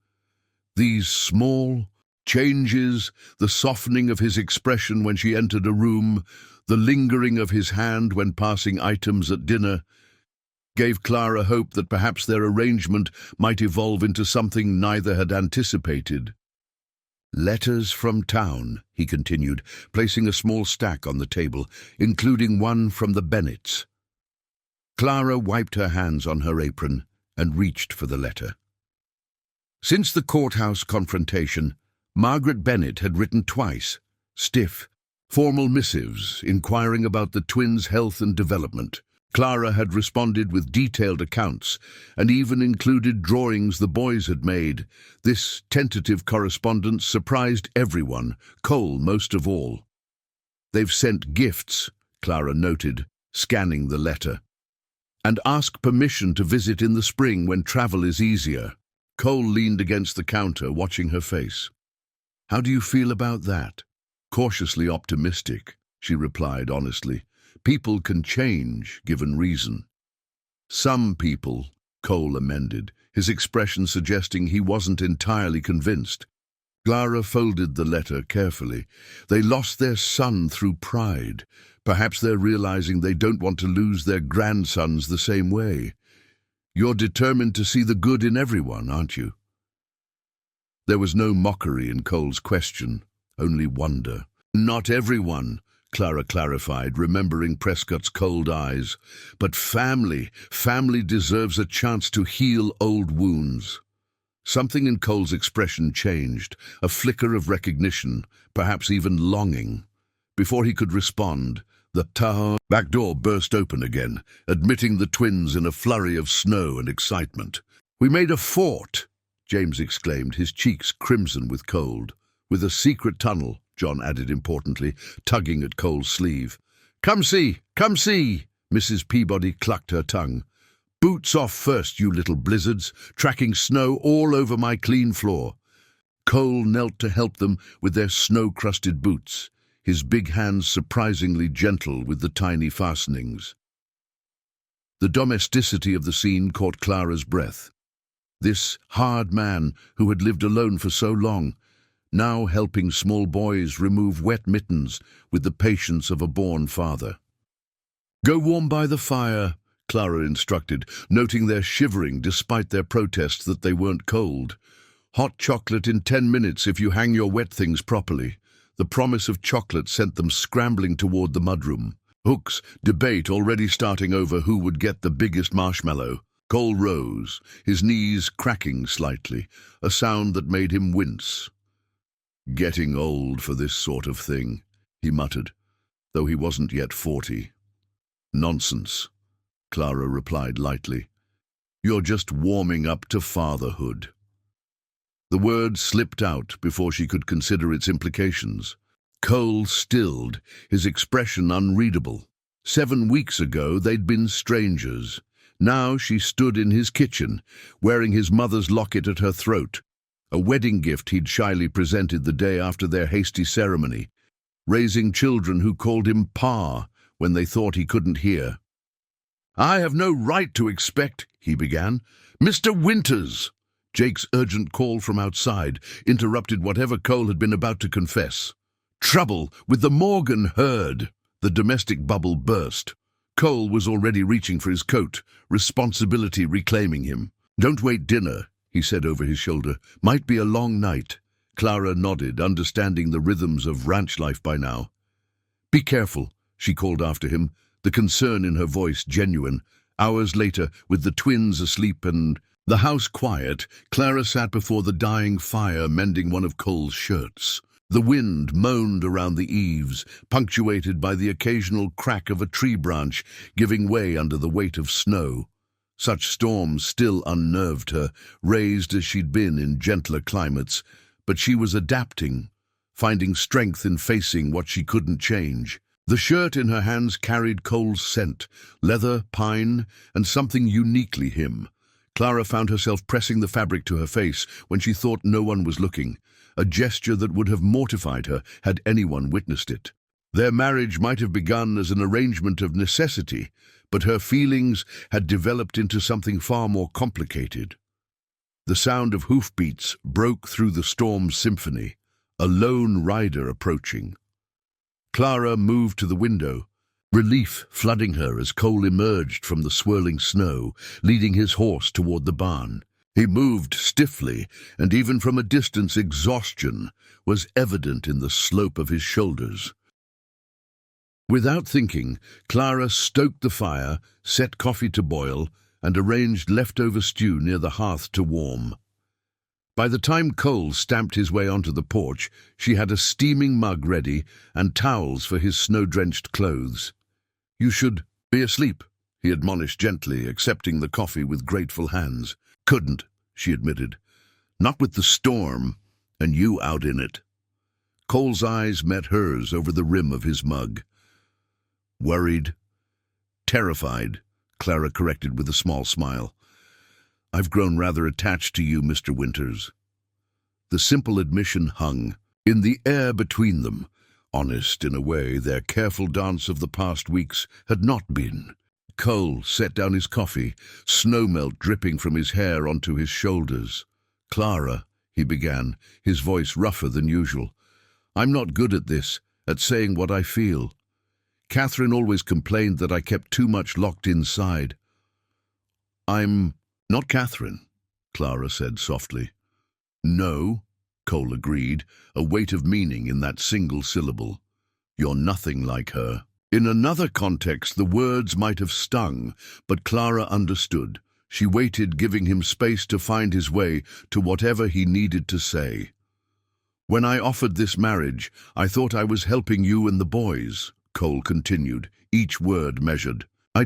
These small changes, the softening of his expression when she entered a room, the lingering of his hand when passing items at dinner, gave Clara hope that perhaps their arrangement might evolve into something neither had anticipated. "Letters from town," he continued, placing a small stack on the table, including one from the Bennets. Clara wiped her hands on her apron and reached for the letter. Since the courthouse confrontation, Margaret Bennet had written twice, stiff, formal missives inquiring about the twins' health and development. Clara had responded with detailed accounts and even included drawings the boys had made. This tentative correspondence surprised everyone, Cole most of all. "They've sent gifts," Clara noted, scanning the letter, "and ask permission to visit in the spring when travel is easier." Cole leaned against the counter, watching her face. "How do you feel about that?" "Cautiously optimistic," she replied honestly. "People can change, given reason." "Some people," Cole amended, his expression suggesting he wasn't entirely convinced. Clara folded the letter carefully. "They lost their son through pride. Perhaps they're realizing they don't want to lose their grandsons the same way. You're determined to see the good in everyone, aren't you?" There was no mockery in Cole's question, only wonder. "Not everyone," Clara clarified, remembering Prescott's cold eyes. "But family deserves a chance to heal old wounds." Something in Cole's expression changed, a flicker of recognition, perhaps even longing. Before he could respond, the back door burst open again, admitting the twins in a flurry of snow and excitement. "We made a fort," James exclaimed, his cheeks crimson with cold. "With a secret tunnel," John added importantly, tugging at Cole's sleeve. Come see, Mrs. Peabody clucked her tongue. "Boots off first, you little blizzards, tracking snow all over my clean floor." Cole knelt to help them with their snow-crusted boots, his big hands surprisingly gentle with the tiny fastenings. The domesticity of the scene caught Clara's breath. This hard man who had lived alone for so long, now helping small boys remove wet mittens with the patience of a born father. "Go warm by the fire," Clara instructed, noting their shivering despite their protests that they weren't cold. Hot chocolate in 10 minutes if you hang your wet things properly. The promise of chocolate sent them scrambling toward the mudroom. Hook's debate already starting over who would get the biggest marshmallow. Cole rose, his knees cracking slightly, a sound that made him wince. "Getting old for this sort of thing," he muttered, though he wasn't yet 40. "Nonsense," Clara replied lightly. "You're just warming up to fatherhood." The word slipped out before she could consider its implications. Cole stilled, his expression unreadable. 7 weeks ago they'd been strangers. Now she stood in his kitchen, wearing his mother's locket at her throat, a wedding gift he'd shyly presented the day after their hasty ceremony, raising children who called him Pa when they thought he couldn't hear. "I have no right to expect," he began. "Mr. Winters!" Jake's urgent call from outside interrupted whatever Cole had been about to confess. "Trouble with the Morgan herd!" The domestic bubble burst. Cole was already reaching for his coat, responsibility reclaiming him. "Don't wait dinner," he said over his shoulder. "Might be a long night." Clara nodded, understanding the rhythms of ranch life by now. "Be careful," she called after him, the concern in her voice genuine. Hours later, with the twins asleep and the house quiet, Clara sat before the dying fire mending one of Cole's shirts. The wind moaned around the eaves, punctuated by the occasional crack of a tree branch giving way under the weight of snow. Such storms still unnerved her, raised as she'd been in gentler climates, but she was adapting, finding strength in facing what she couldn't change. The shirt in her hands carried Cole's scent, leather, pine, and something uniquely him. Clara found herself pressing the fabric to her face when she thought no one was looking, a gesture that would have mortified her had anyone witnessed it. Their marriage might have begun as an arrangement of necessity, but her feelings had developed into something far more complicated. The sound of hoofbeats broke through the storm's symphony, a lone rider approaching. Clara moved to the window, relief flooding her as Cole emerged from the swirling snow, leading his horse toward the barn. He moved stiffly, and even from a distance exhaustion was evident in the slope of his shoulders. Without thinking, Clara stoked the fire, set coffee to boil, and arranged leftover stew near the hearth to warm. By the time Cole stamped his way onto the porch, she had a steaming mug ready and towels for his snow-drenched clothes. "You should be asleep," he admonished gently, accepting the coffee with grateful hands. "Couldn't," she admitted. "Not with the storm, and you out in it." Cole's eyes met hers over the rim of his mug. "Worried?" "Terrified," Clara corrected with a small smile. "I've grown rather attached to you, Mr. Winters." The simple admission hung in the air between them, honest in a way their careful dance of the past weeks had not been. Cole set down his coffee, snowmelt dripping from his hair onto his shoulders. "Clara," he began, his voice rougher than usual, "I'm not good at this, at saying what I feel. Catherine always complained that I kept too much locked inside." "I'm not Catherine," Clara said softly. "No," Cole agreed, a weight of meaning in that single syllable. "You're nothing like her." In another context, the words might have stung, but Clara understood. She waited, giving him space to find his way to whatever he needed to say. "When I offered this marriage, I thought I was helping you and the boys," Cole continued, each word measured. I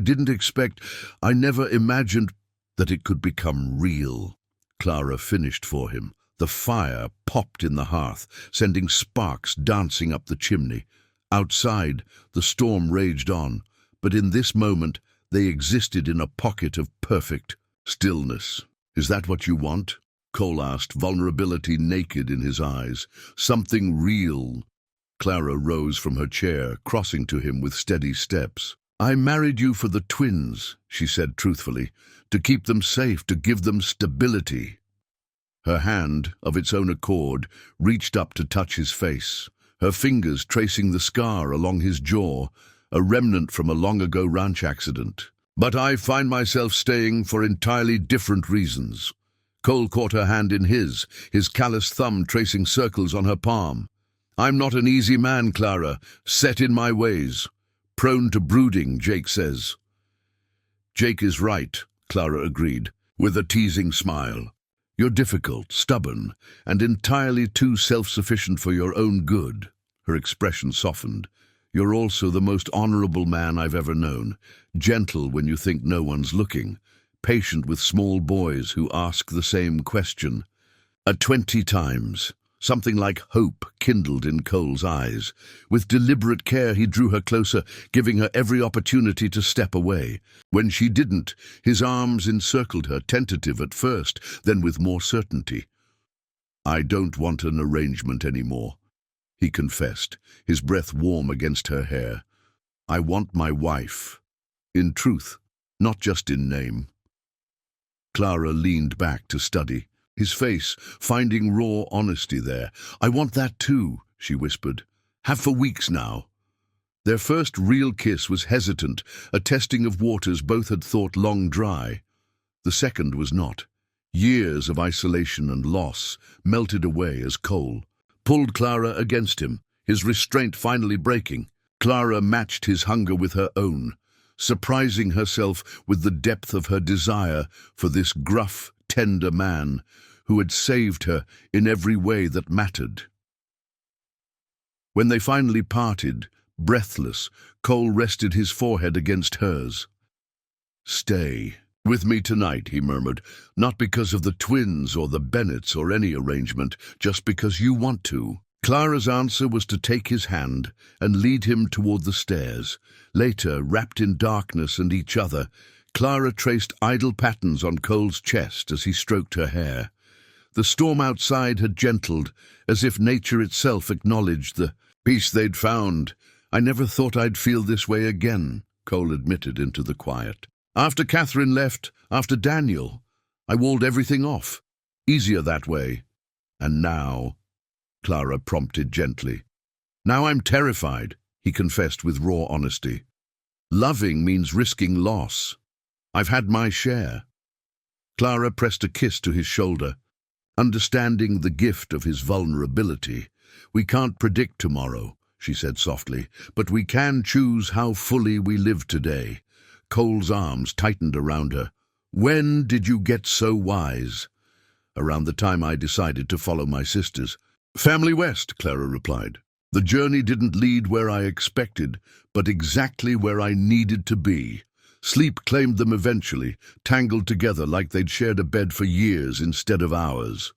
never imagined that it could become real." Clara finished for him. The fire popped in the hearth, sending sparks dancing up the chimney. Outside, the storm raged on, but in this moment they existed in a pocket of perfect stillness. "Is that what you want?" Cole asked, vulnerability naked in his eyes. "Something real?" Clara rose from her chair, crossing to him with steady steps. "I married you for the twins," she said truthfully, "to keep them safe, to give them stability." Her hand, of its own accord, reached up to touch his face, her fingers tracing the scar along his jaw, a remnant from a long-ago ranch accident. But I find myself staying for entirely different reasons. Cole caught her hand in his callous thumb tracing circles on her palm. I'm not an easy man, Clara, set in my ways. Prone to brooding, Jake says. Jake is right, Clara agreed, with a teasing smile. You're difficult, stubborn, and entirely too self-sufficient for your own good. Her expression softened. You're also the most honorable man I've ever known, gentle when you think no one's looking, patient with small boys who ask the same question. 20 times, something like hope kindled in Cole's eyes. With deliberate care he drew her closer, giving her every opportunity to step away. When she didn't, his arms encircled her, tentative at first, then with more certainty. I don't want an arrangement anymore, he confessed, his breath warm against her hair. I want my wife. In truth, not just in name. Clara leaned back to study, his face finding raw honesty there. I want that too, she whispered. Have for weeks now. Their first real kiss was hesitant, a testing of waters both had thought long dry. The second was not. Years of isolation and loss melted away as Cole pulled Clara against him, his restraint finally breaking. Clara matched his hunger with her own, surprising herself with the depth of her desire for this gruff, tender man who had saved her in every way that mattered. When they finally parted, breathless, Cole rested his forehead against hers. Stay with me tonight, he murmured, not because of the twins or the Bennets or any arrangement, just because you want to. Clara's answer was to take his hand and lead him toward the stairs. Later, wrapped in darkness and each other, Clara traced idle patterns on Cole's chest as he stroked her hair. The storm outside had gentled, as if nature itself acknowledged the peace they'd found. I never thought I'd feel this way again, Cole admitted into the quiet. After Catherine left, after Daniel, I walled everything off. Easier that way. And now, Clara prompted gently. Now I'm terrified, he confessed with raw honesty. Loving means risking loss. I've had my share. Clara pressed a kiss to his shoulder, understanding the gift of his vulnerability. We can't predict tomorrow, she said softly, but we can choose how fully we live today. Cole's arms tightened around her. When did you get so wise? Around the time I decided to follow my sisters. Family West, Clara replied. The journey didn't lead where I expected, but exactly where I needed to be. Sleep claimed them eventually, tangled together like they'd shared a bed for years instead of hours.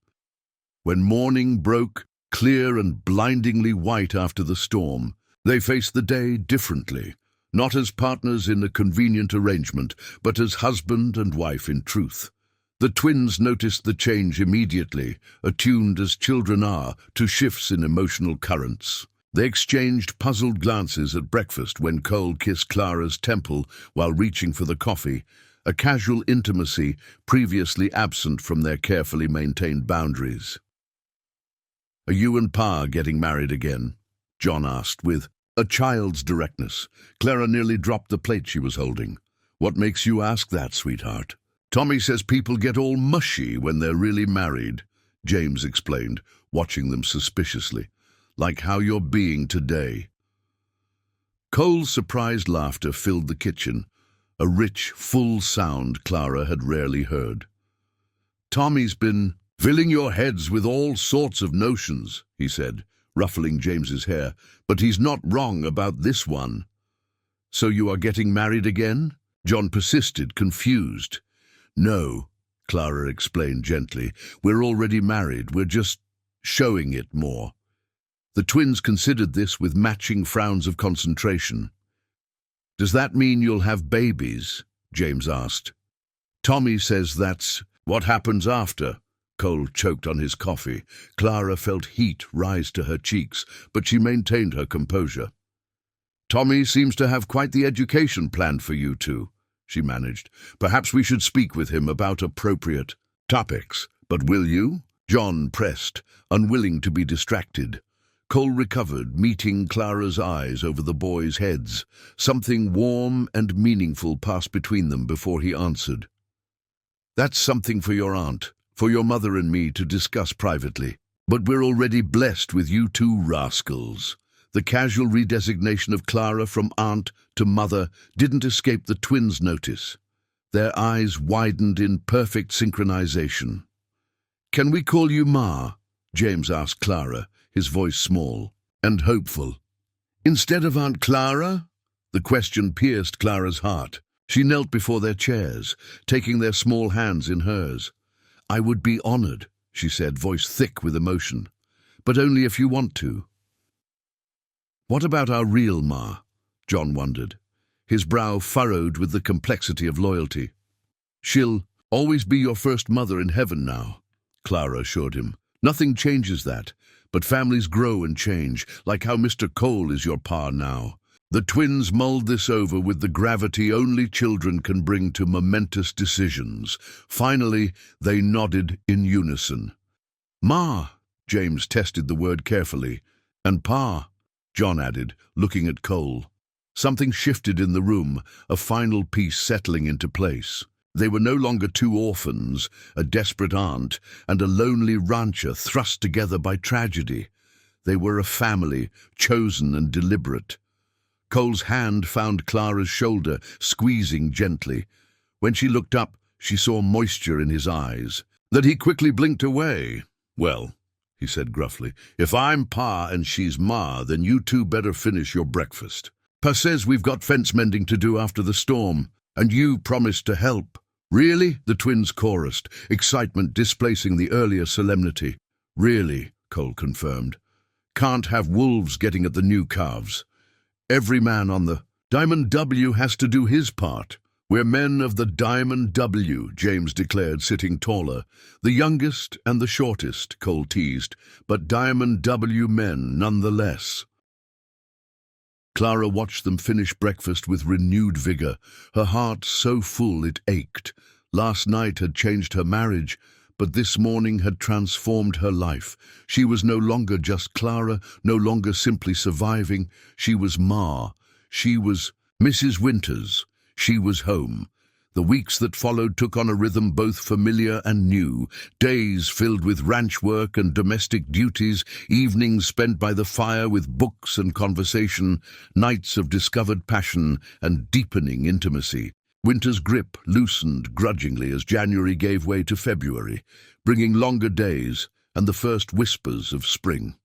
When morning broke, clear and blindingly white after the storm, they faced the day differently. Not as partners in a convenient arrangement, but as husband and wife in truth. The twins noticed the change immediately, attuned as children are to shifts in emotional currents. They exchanged puzzled glances at breakfast when Cole kissed Clara's temple while reaching for the coffee, a casual intimacy previously absent from their carefully maintained boundaries. Are you and Pa getting married again? John asked with a child's directness. Clara nearly dropped the plate she was holding. What makes you ask that, sweetheart? Tommy says people get all mushy when they're really married, James explained, watching them suspiciously. Like how you're being today. Cole's surprised laughter filled the kitchen, a rich, full sound Clara had rarely heard. Tommy's been filling your heads with all sorts of notions, he said, ruffling James's hair, but he's not wrong about this one. So you are getting married again? John persisted, confused. No, Clara explained gently. We're already married. We're just showing it more. The twins considered this with matching frowns of concentration. Does that mean you'll have babies? James asked. Tommy says that's what happens after. Cole choked on his coffee. Clara felt heat rise to her cheeks, but she maintained her composure. Tommy seems to have quite the education planned for you two, she managed. Perhaps we should speak with him about appropriate topics. But will you? John pressed, unwilling to be distracted. Cole recovered, meeting Clara's eyes over the boys' heads. Something warm and meaningful passed between them before he answered. "That's something for your aunt, for your mother and me to discuss privately. But we're already blessed with you two rascals." The casual redesignation of Clara from aunt to mother didn't escape the twins' notice. Their eyes widened in perfect synchronization. "Can we call you Ma?" James asked Clara, his voice small and hopeful. "Instead of Aunt Clara?" The question pierced Clara's heart. She knelt before their chairs, taking their small hands in hers. "I would be honored," she said, voice thick with emotion. "But only if you want to." "What about our real Ma?" John wondered, his brow furrowed with the complexity of loyalty. "She'll always be your first mother in heaven now," Clara assured him. "Nothing changes that, but families grow and change, like how Mr. Cole is your pa now." The twins mulled this over with the gravity only children can bring to momentous decisions. Finally, they nodded in unison. "Ma," James tested the word carefully, "and Pa," John added, looking at Cole. Something shifted in the room, a final piece settling into place. They were no longer two orphans, a desperate aunt, and a lonely rancher thrust together by tragedy. They were a family, chosen and deliberate. Cole's hand found Clara's shoulder, squeezing gently. When she looked up, she saw moisture in his eyes. That he quickly blinked away. "Well," he said gruffly, "if I'm Pa and she's Ma, then you two better finish your breakfast. Pa says we've got fence mending to do after the storm, and you promised to help." "Really?" the twins chorused, excitement displacing the earlier solemnity. "Really," Cole confirmed. "Can't have wolves getting at the new calves. Every man on the Diamond W has to do his part." "We're men of the Diamond W," James declared, sitting taller. "The youngest and the shortest," Cole teased, "but Diamond W men nonetheless." Clara watched them finish breakfast with renewed vigor, her heart so full it ached. Last night had changed her marriage, but this morning had transformed her life. She was no longer just Clara, no longer simply surviving. She was Ma. She was Mrs. Winters. She was home. The weeks that followed took on a rhythm both familiar and new, days filled with ranch work and domestic duties, evenings spent by the fire with books and conversation, nights of discovered passion and deepening intimacy. Winter's grip loosened grudgingly as January gave way to February, bringing longer days and the first whispers of spring.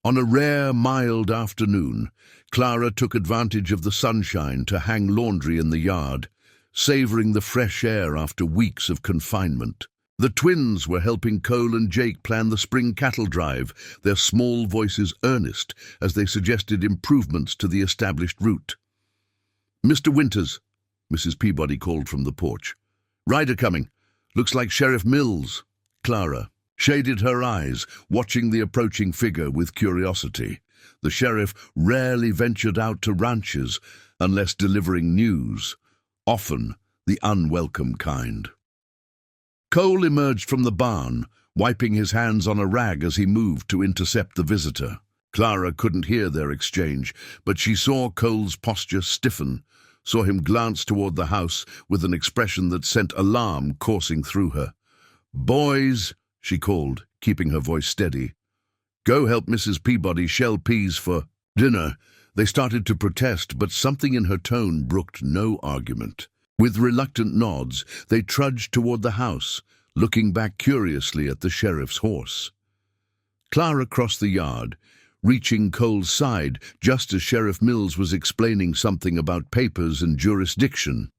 On a rare, mild afternoon, Clara took advantage of the sunshine to hang laundry in the yard, savoring the fresh air after weeks of confinement. The twins were helping Cole and Jake plan the spring cattle drive, their small voices earnest as they suggested improvements to the established route. "Mr. Winters," Mrs. Peabody called from the porch. "Rider coming. Looks like Sheriff Mills." Clara shaded her eyes, watching the approaching figure with curiosity. The sheriff rarely ventured out to ranches unless delivering news, often the unwelcome kind. Cole emerged from the barn, wiping his hands on a rag as he moved to intercept the visitor. Clara couldn't hear their exchange, but she saw Cole's posture stiffen, saw him glance toward the house with an expression that sent alarm coursing through her. "Boys," she called, keeping her voice steady. "Go help Mrs. Peabody shell peas for dinner." They started to protest, but something in her tone brooked no argument. With reluctant nods, they trudged toward the house, looking back curiously at the sheriff's horse. Clara crossed the yard, reaching Cole's side just as Sheriff Mills was explaining something about papers and jurisdiction.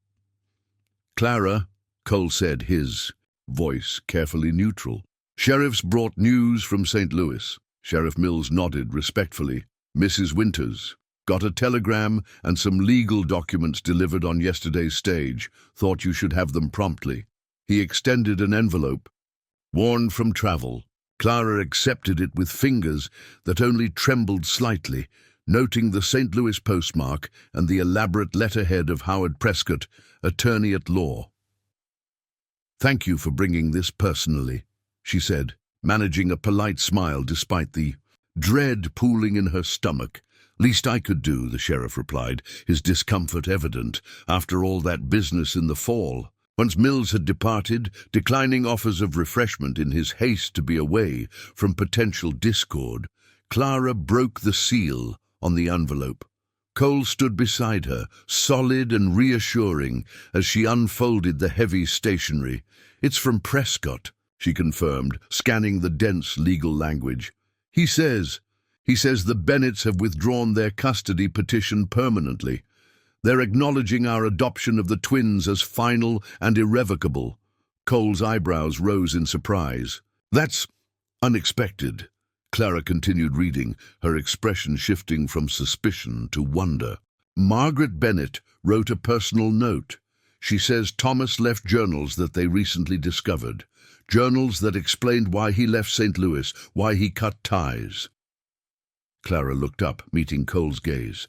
"Clara," Cole said, his voice carefully neutral. "Sheriffs brought news from St. Louis." Sheriff Mills nodded respectfully. "Mrs. Winters got a telegram and some legal documents delivered on yesterday's stage. Thought you should have them promptly." He extended an envelope. Worn from travel, Clara accepted it with fingers that only trembled slightly, noting the St. Louis postmark and the elaborate letterhead of Howard Prescott, attorney at law. "Thank you for bringing this personally," she said, managing a polite smile despite the dread pooling in her stomach. "Least I could do," the sheriff replied, his discomfort evident, after all that business in the fall. Once Mills had departed, declining offers of refreshment in his haste to be away from potential discord, Clara broke the seal on the envelope. Cole stood beside her, solid and reassuring, as she unfolded the heavy stationery. "It's from Prescott," she confirmed, scanning the dense legal language. He says the Bennetts have withdrawn their custody petition permanently. They're acknowledging our adoption of the twins as final and irrevocable." Cole's eyebrows rose in surprise. "That's unexpected." Clara continued reading, her expression shifting from suspicion to wonder. "Margaret Bennett wrote a personal note. She says Thomas left journals that they recently discovered. Journals that explained why he left St. Louis, why he cut ties." Clara looked up, meeting Cole's gaze.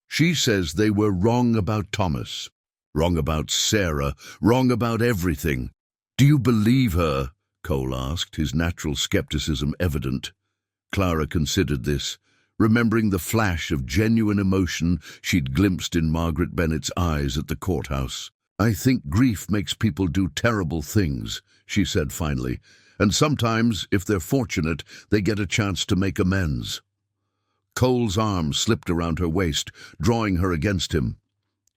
"She says they were wrong about Thomas, wrong about Sarah, wrong about everything." "Do you believe her?" Cole asked, his natural skepticism evident. Clara considered this, remembering the flash of genuine emotion she'd glimpsed in Margaret Bennett's eyes at the courthouse. "I think grief makes people do terrible things," she said finally, "and sometimes, if they're fortunate, they get a chance to make amends." Cole's arm slipped around her waist, drawing her against him.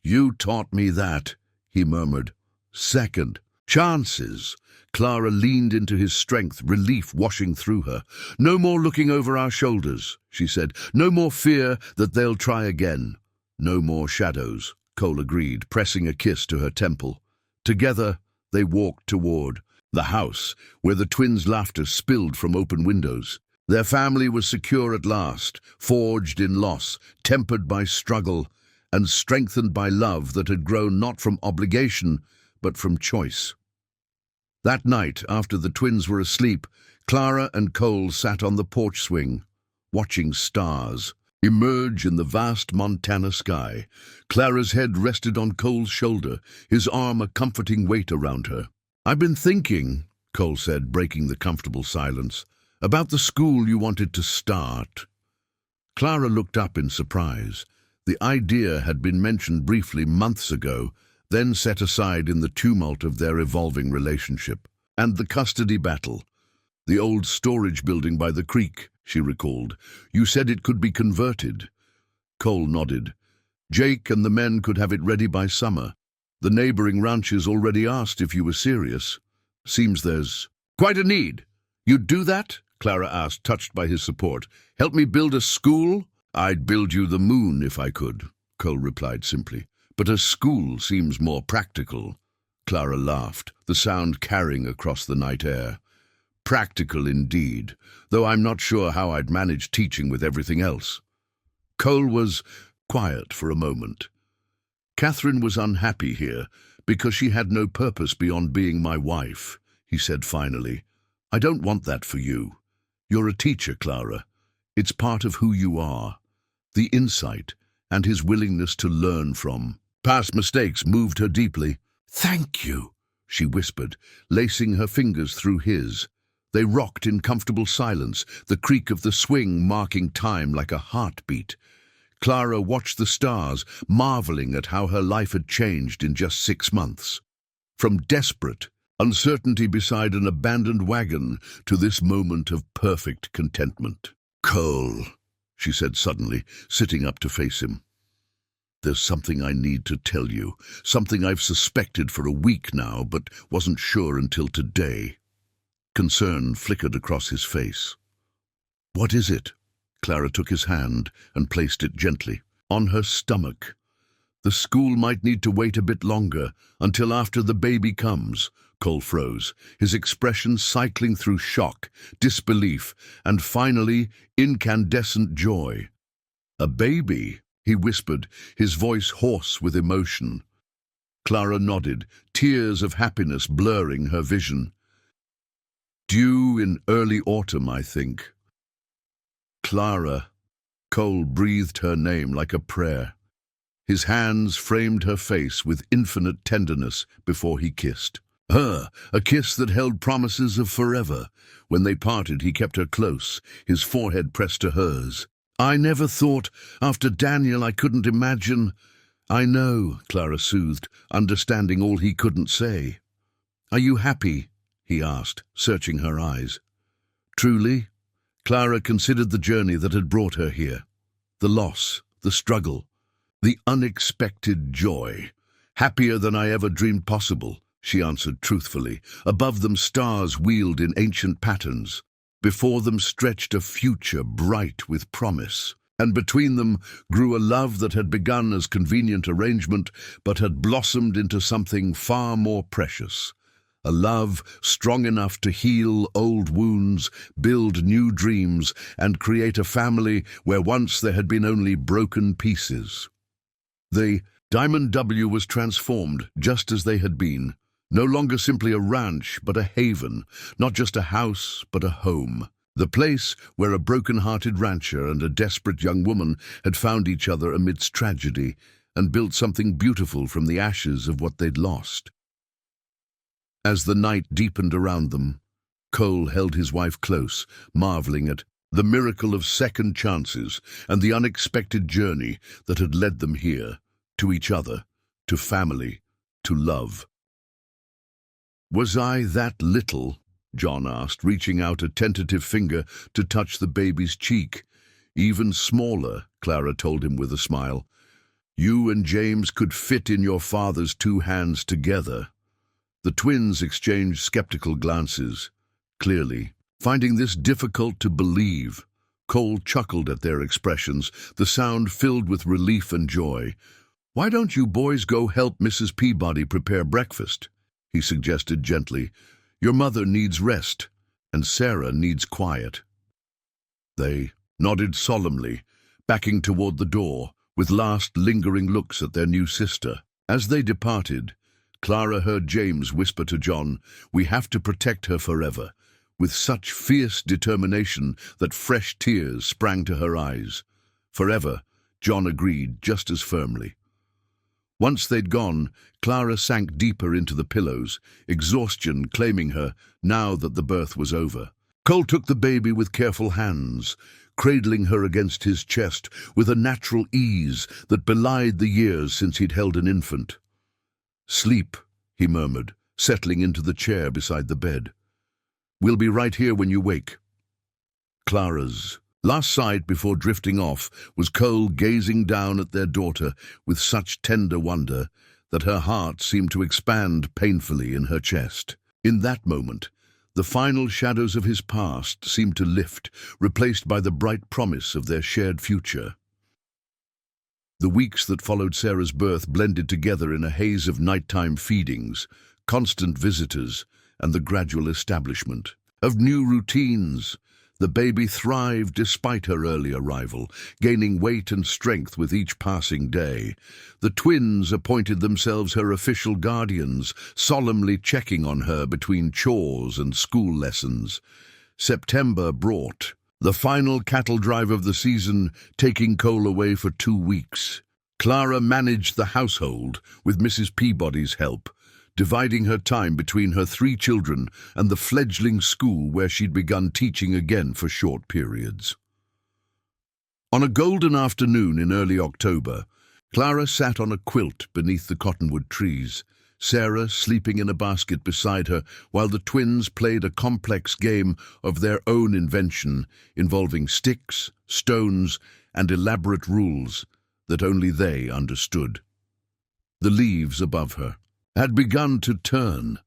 "You taught me that," he murmured. "Second, chances." Clara leaned into his strength, relief washing through her. "No more looking over our shoulders," she said. "No more fear that they'll try again. No more shadows," Cole agreed, pressing a kiss to her temple. Together, they walked toward the house, where the twins' laughter spilled from open windows. Their family was secure at last, forged in loss, tempered by struggle, and strengthened by love that had grown not from obligation, but from choice. That night, after the twins were asleep, Clara and Cole sat on the porch swing, watching stars emerge in the vast Montana sky. Clara's head rested on Cole's shoulder, his arm a comforting weight around her. "I've been thinking," Cole said, breaking the comfortable silence, "about the school you wanted to start." Clara looked up in surprise. The idea had been mentioned briefly months ago, then set aside in the tumult of their evolving relationship. "And the custody battle. The old storage building by the creek," she recalled. "You said it could be converted." Cole nodded. "Jake and the men could have it ready by summer. The neighboring ranches already asked if you were serious. Seems there's quite a need." "You'd do that?" Clara asked, touched by his support. "Help me build a school?" "I'd build you the moon if I could," Cole replied simply. "But a school seems more practical." Clara laughed, the sound carrying across the night air. "Practical indeed, though I'm not sure how I'd manage teaching with everything else." Cole was quiet for a moment. "Catherine was unhappy here because she had no purpose beyond being my wife," he said finally. "I don't want that for you. You're a teacher, Clara. It's part of who you are. The insight and his willingness to learn from past mistakes moved her deeply." "Thank you," she whispered, lacing her fingers through his. They rocked in comfortable silence, the creak of the swing marking time like a heartbeat. Clara watched the stars, marveling at how her life had changed in just 6 months. From desperate uncertainty beside an abandoned wagon to this moment of perfect contentment. "Cole," she said suddenly, sitting up to face him. "There's something I need to tell you, something I've suspected for a week now, but wasn't sure until today." Concern flickered across his face. "What is it?" Clara took his hand and placed it gently on her stomach. "The school might need to wait a bit longer, until after the baby comes." Cole froze, his expression cycling through shock, disbelief, and finally incandescent joy. "A baby?" he whispered, his voice hoarse with emotion. Clara nodded, tears of happiness blurring her vision. "Due in early autumn, I think." "Clara." Cole breathed her name like a prayer. His hands framed her face with infinite tenderness before he kissed. A kiss that held promises of forever. When they parted, he kept her close, his forehead pressed to hers. I never thought, after Daniel, I couldn't imagine. I know, Clara soothed, understanding all he couldn't say. Are you happy? He asked, searching her eyes. Truly? Clara considered the journey that had brought her here. The loss, the struggle, the unexpected joy. Happier than I ever dreamed possible, she answered truthfully. Above them stars wheeled in ancient patterns. Before them stretched a future bright with promise. And between them grew a love that had begun as convenient arrangement, but had blossomed into something far more precious. A love strong enough to heal old wounds, build new dreams, and create a family where once there had been only broken pieces. The Diamond W was transformed just as they had been. No longer simply a ranch, but a haven, not just a house, but a home. The place where a broken-hearted rancher and a desperate young woman had found each other amidst tragedy and built something beautiful from the ashes of what they'd lost. As the night deepened around them, Cole held his wife close, marveling at the miracle of second chances and the unexpected journey that had led them here, to each other, to family, to love. Was I that little? John asked, reaching out a tentative finger to touch the baby's cheek. Even smaller, Clara told him with a smile. You and James could fit in your father's two hands together. The twins exchanged skeptical glances. Clearly, finding this difficult to believe, Cole chuckled at their expressions, the sound filled with relief and joy. Why don't you boys go help Mrs. Peabody prepare breakfast? He suggested gently. Your mother needs rest, and Sarah needs quiet. They nodded solemnly, backing toward the door, with last lingering looks at their new sister. As they departed, Clara heard James whisper to John, "We have to protect her forever," with such fierce determination that fresh tears sprang to her eyes. Forever, John agreed just as firmly. Once they'd gone, Clara sank deeper into the pillows, exhaustion claiming her now that the birth was over. Cole took the baby with careful hands, cradling her against his chest with a natural ease that belied the years since he'd held an infant. Sleep, he murmured, settling into the chair beside the bed. We'll be right here when you wake. Clara's last sight before drifting off was Cole gazing down at their daughter with such tender wonder that her heart seemed to expand painfully in her chest. In that moment, the final shadows of his past seemed to lift, replaced by the bright promise of their shared future. The weeks that followed Sarah's birth blended together in a haze of nighttime feedings, constant visitors, and the gradual establishment of new routines. The baby thrived despite her early arrival, gaining weight and strength with each passing day. The twins appointed themselves her official guardians, solemnly checking on her between chores and school lessons. September brought the final cattle drive of the season, taking Cole away for 2 weeks. Clara managed the household with Mrs. Peabody's help, dividing her time between her 3 children and the fledgling school where she'd begun teaching again for short periods. On a golden afternoon in early October, Clara sat on a quilt beneath the cottonwood trees, Sarah sleeping in a basket beside her while the twins played a complex game of their own invention involving sticks, stones, and elaborate rules that only they understood. The leaves above her had begun to turn,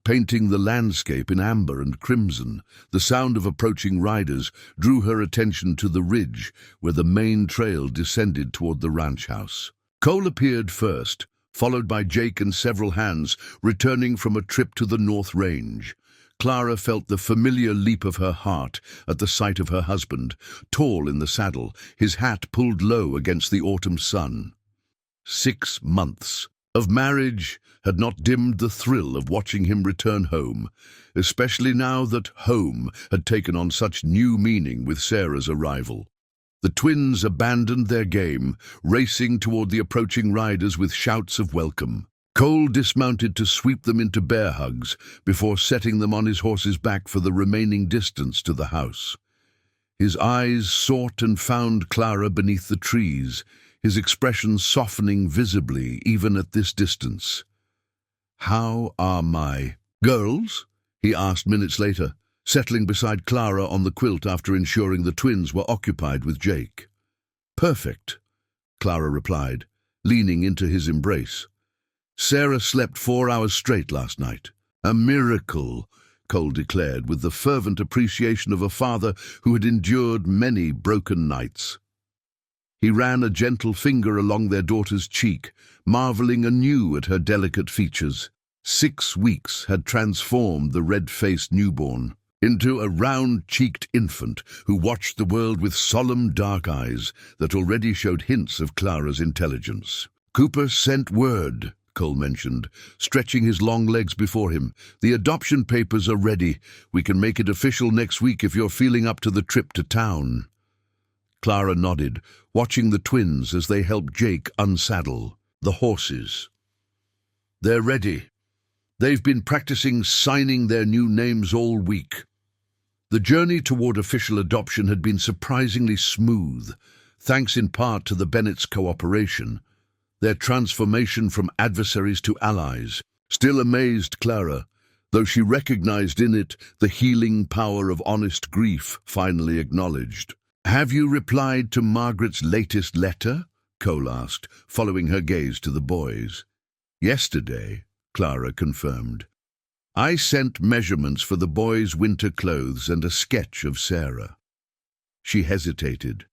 painting the landscape in amber and crimson. The sound of approaching riders drew her attention to the ridge where the main trail descended toward the ranch house. Cole appeared first, followed by Jake and several hands returning from a trip to the North Range. Clara felt the familiar leap of her heart at the sight of her husband, tall in the saddle, his hat pulled low against the autumn sun. 6 months of marriage had not dimmed the thrill of watching him return home, especially now that home had taken on such new meaning with Sarah's arrival. The twins abandoned their game, racing toward the approaching riders with shouts of welcome. Cole dismounted to sweep them into bear hugs before setting them on his horse's back for the remaining distance to the house. His eyes sought and found Clara beneath the trees, his expression softening visibly even at this distance. "How are my girls?" he asked minutes later, settling beside Clara on the quilt after ensuring the twins were occupied with Jake. "Perfect," Clara replied, leaning into his embrace. "Sarah slept 4 hours straight last night. A miracle," Cole declared with the fervent appreciation of a father who had endured many broken nights. He ran a gentle finger along their daughter's cheek, marveling anew at her delicate features. 6 weeks had transformed the red-faced newborn into a round-cheeked infant who watched the world with solemn dark eyes that already showed hints of Clara's intelligence. "Cooper sent word," Cole mentioned, stretching his long legs before him. "The adoption papers are ready. We can make it official next week if you're feeling up to the trip to town." Clara nodded, watching the twins as they helped Jake unsaddle the horses. "They're ready. They've been practicing signing their new names all week." The journey toward official adoption had been surprisingly smooth, thanks in part to the Bennetts' cooperation. Their transformation from adversaries to allies still amazed Clara, though she recognized in it the healing power of honest grief finally acknowledged. "Have you replied to Margaret's latest letter?" Cole asked, following her gaze to the boys. "Yesterday," Clara confirmed. "I sent measurements for the boys' winter clothes and a sketch of Sarah." She hesitated.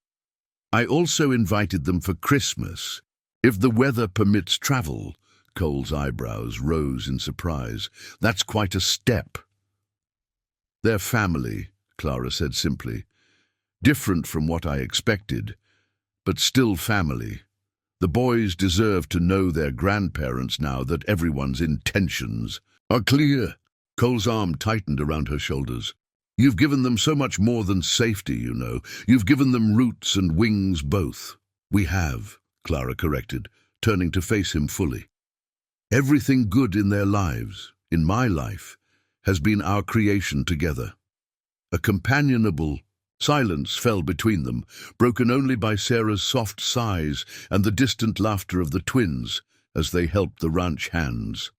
"I also invited them for Christmas, if the weather permits travel." Cole's eyebrows rose in surprise. "That's quite a step." "They're family," Clara said simply. "Different from what I expected, but still family. The boys deserve to know their grandparents now that everyone's intentions are clear." Cole's arm tightened around her shoulders. "You've given them so much more than safety, you know. You've given them roots and wings both." "We have," Clara corrected, turning to face him fully. "Everything good in their lives, in my life, has been our creation together." A companionable silence fell between them, broken only by Sarah's soft sighs and the distant laughter of the twins as they helped the ranch hands.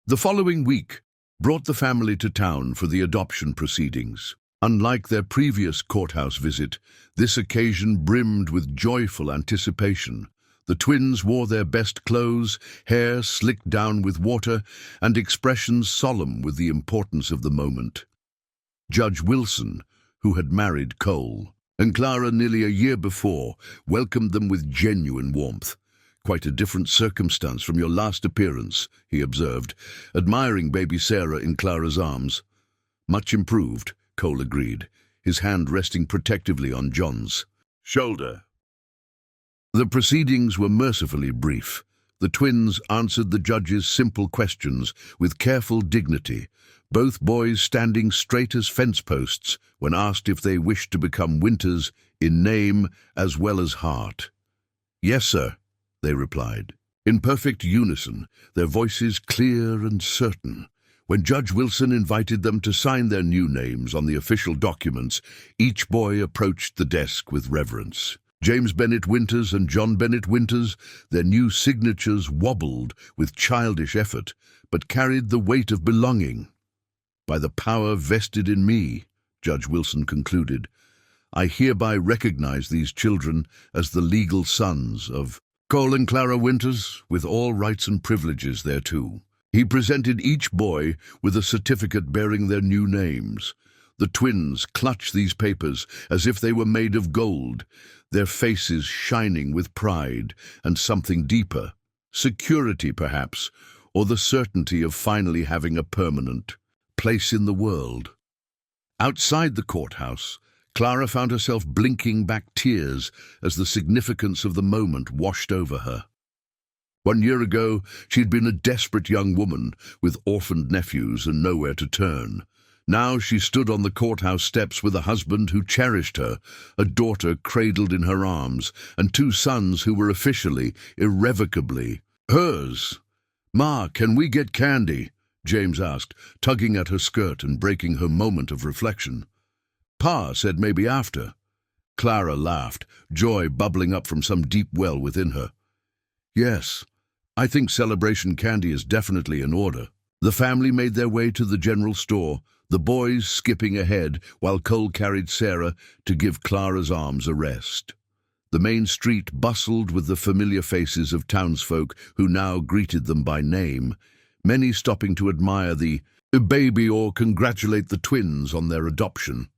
The following week brought the family to town for the adoption proceedings. Unlike their previous courthouse visit, this occasion brimmed with joyful anticipation. The twins wore their best clothes, hair slicked down with water, and expressions solemn with the importance of the moment. Judge Wilson, who had married Cole and Clara nearly a year before, welcomed them with genuine warmth. "Quite a different circumstance from your last appearance," he observed, admiring baby Sarah in Clara's arms. "Much improved," Cole agreed, his hand resting protectively on John's shoulder. The proceedings were mercifully brief. The twins answered the judge's simple questions with careful dignity, both boys standing straight as fence posts when asked if they wished to become Winters in name as well as heart. "Yes, sir," they replied, in perfect unison, their voices clear and certain. When Judge Wilson invited them to sign their new names on the official documents, each boy approached the desk with reverence. James Bennett Winters and John Bennett Winters, their new signatures wobbled with childish effort, but carried the weight of belonging. "By the power vested in me," Judge Wilson concluded, "I hereby recognize these children as the legal sons of Cole and Clara Winters, with all rights and privileges thereto." He presented each boy with a certificate bearing their new names. The twins clutched these papers as if they were made of gold, their faces shining with pride and something deeper, security perhaps, or the certainty of finally having a permanent place in the world. Outside the courthouse, Clara found herself blinking back tears as the significance of the moment washed over her. 1 year ago, she'd been a desperate young woman with orphaned nephews and nowhere to turn. Now she stood on the courthouse steps with a husband who cherished her, a daughter cradled in her arms, and 2 sons who were officially, irrevocably hers. "Ma, can we get candy?" James asked, tugging at her skirt and breaking her moment of reflection. Pa said maybe after. Clara laughed, joy bubbling up from some deep well within her. "Yes, I think celebration candy is definitely in order." The family made their way to the general store, the boys skipping ahead while Cole carried Sarah to give Clara's arms a rest. The main street bustled with the familiar faces of townsfolk who now greeted them by name, many stopping to admire the baby or congratulate the twins on their adoption.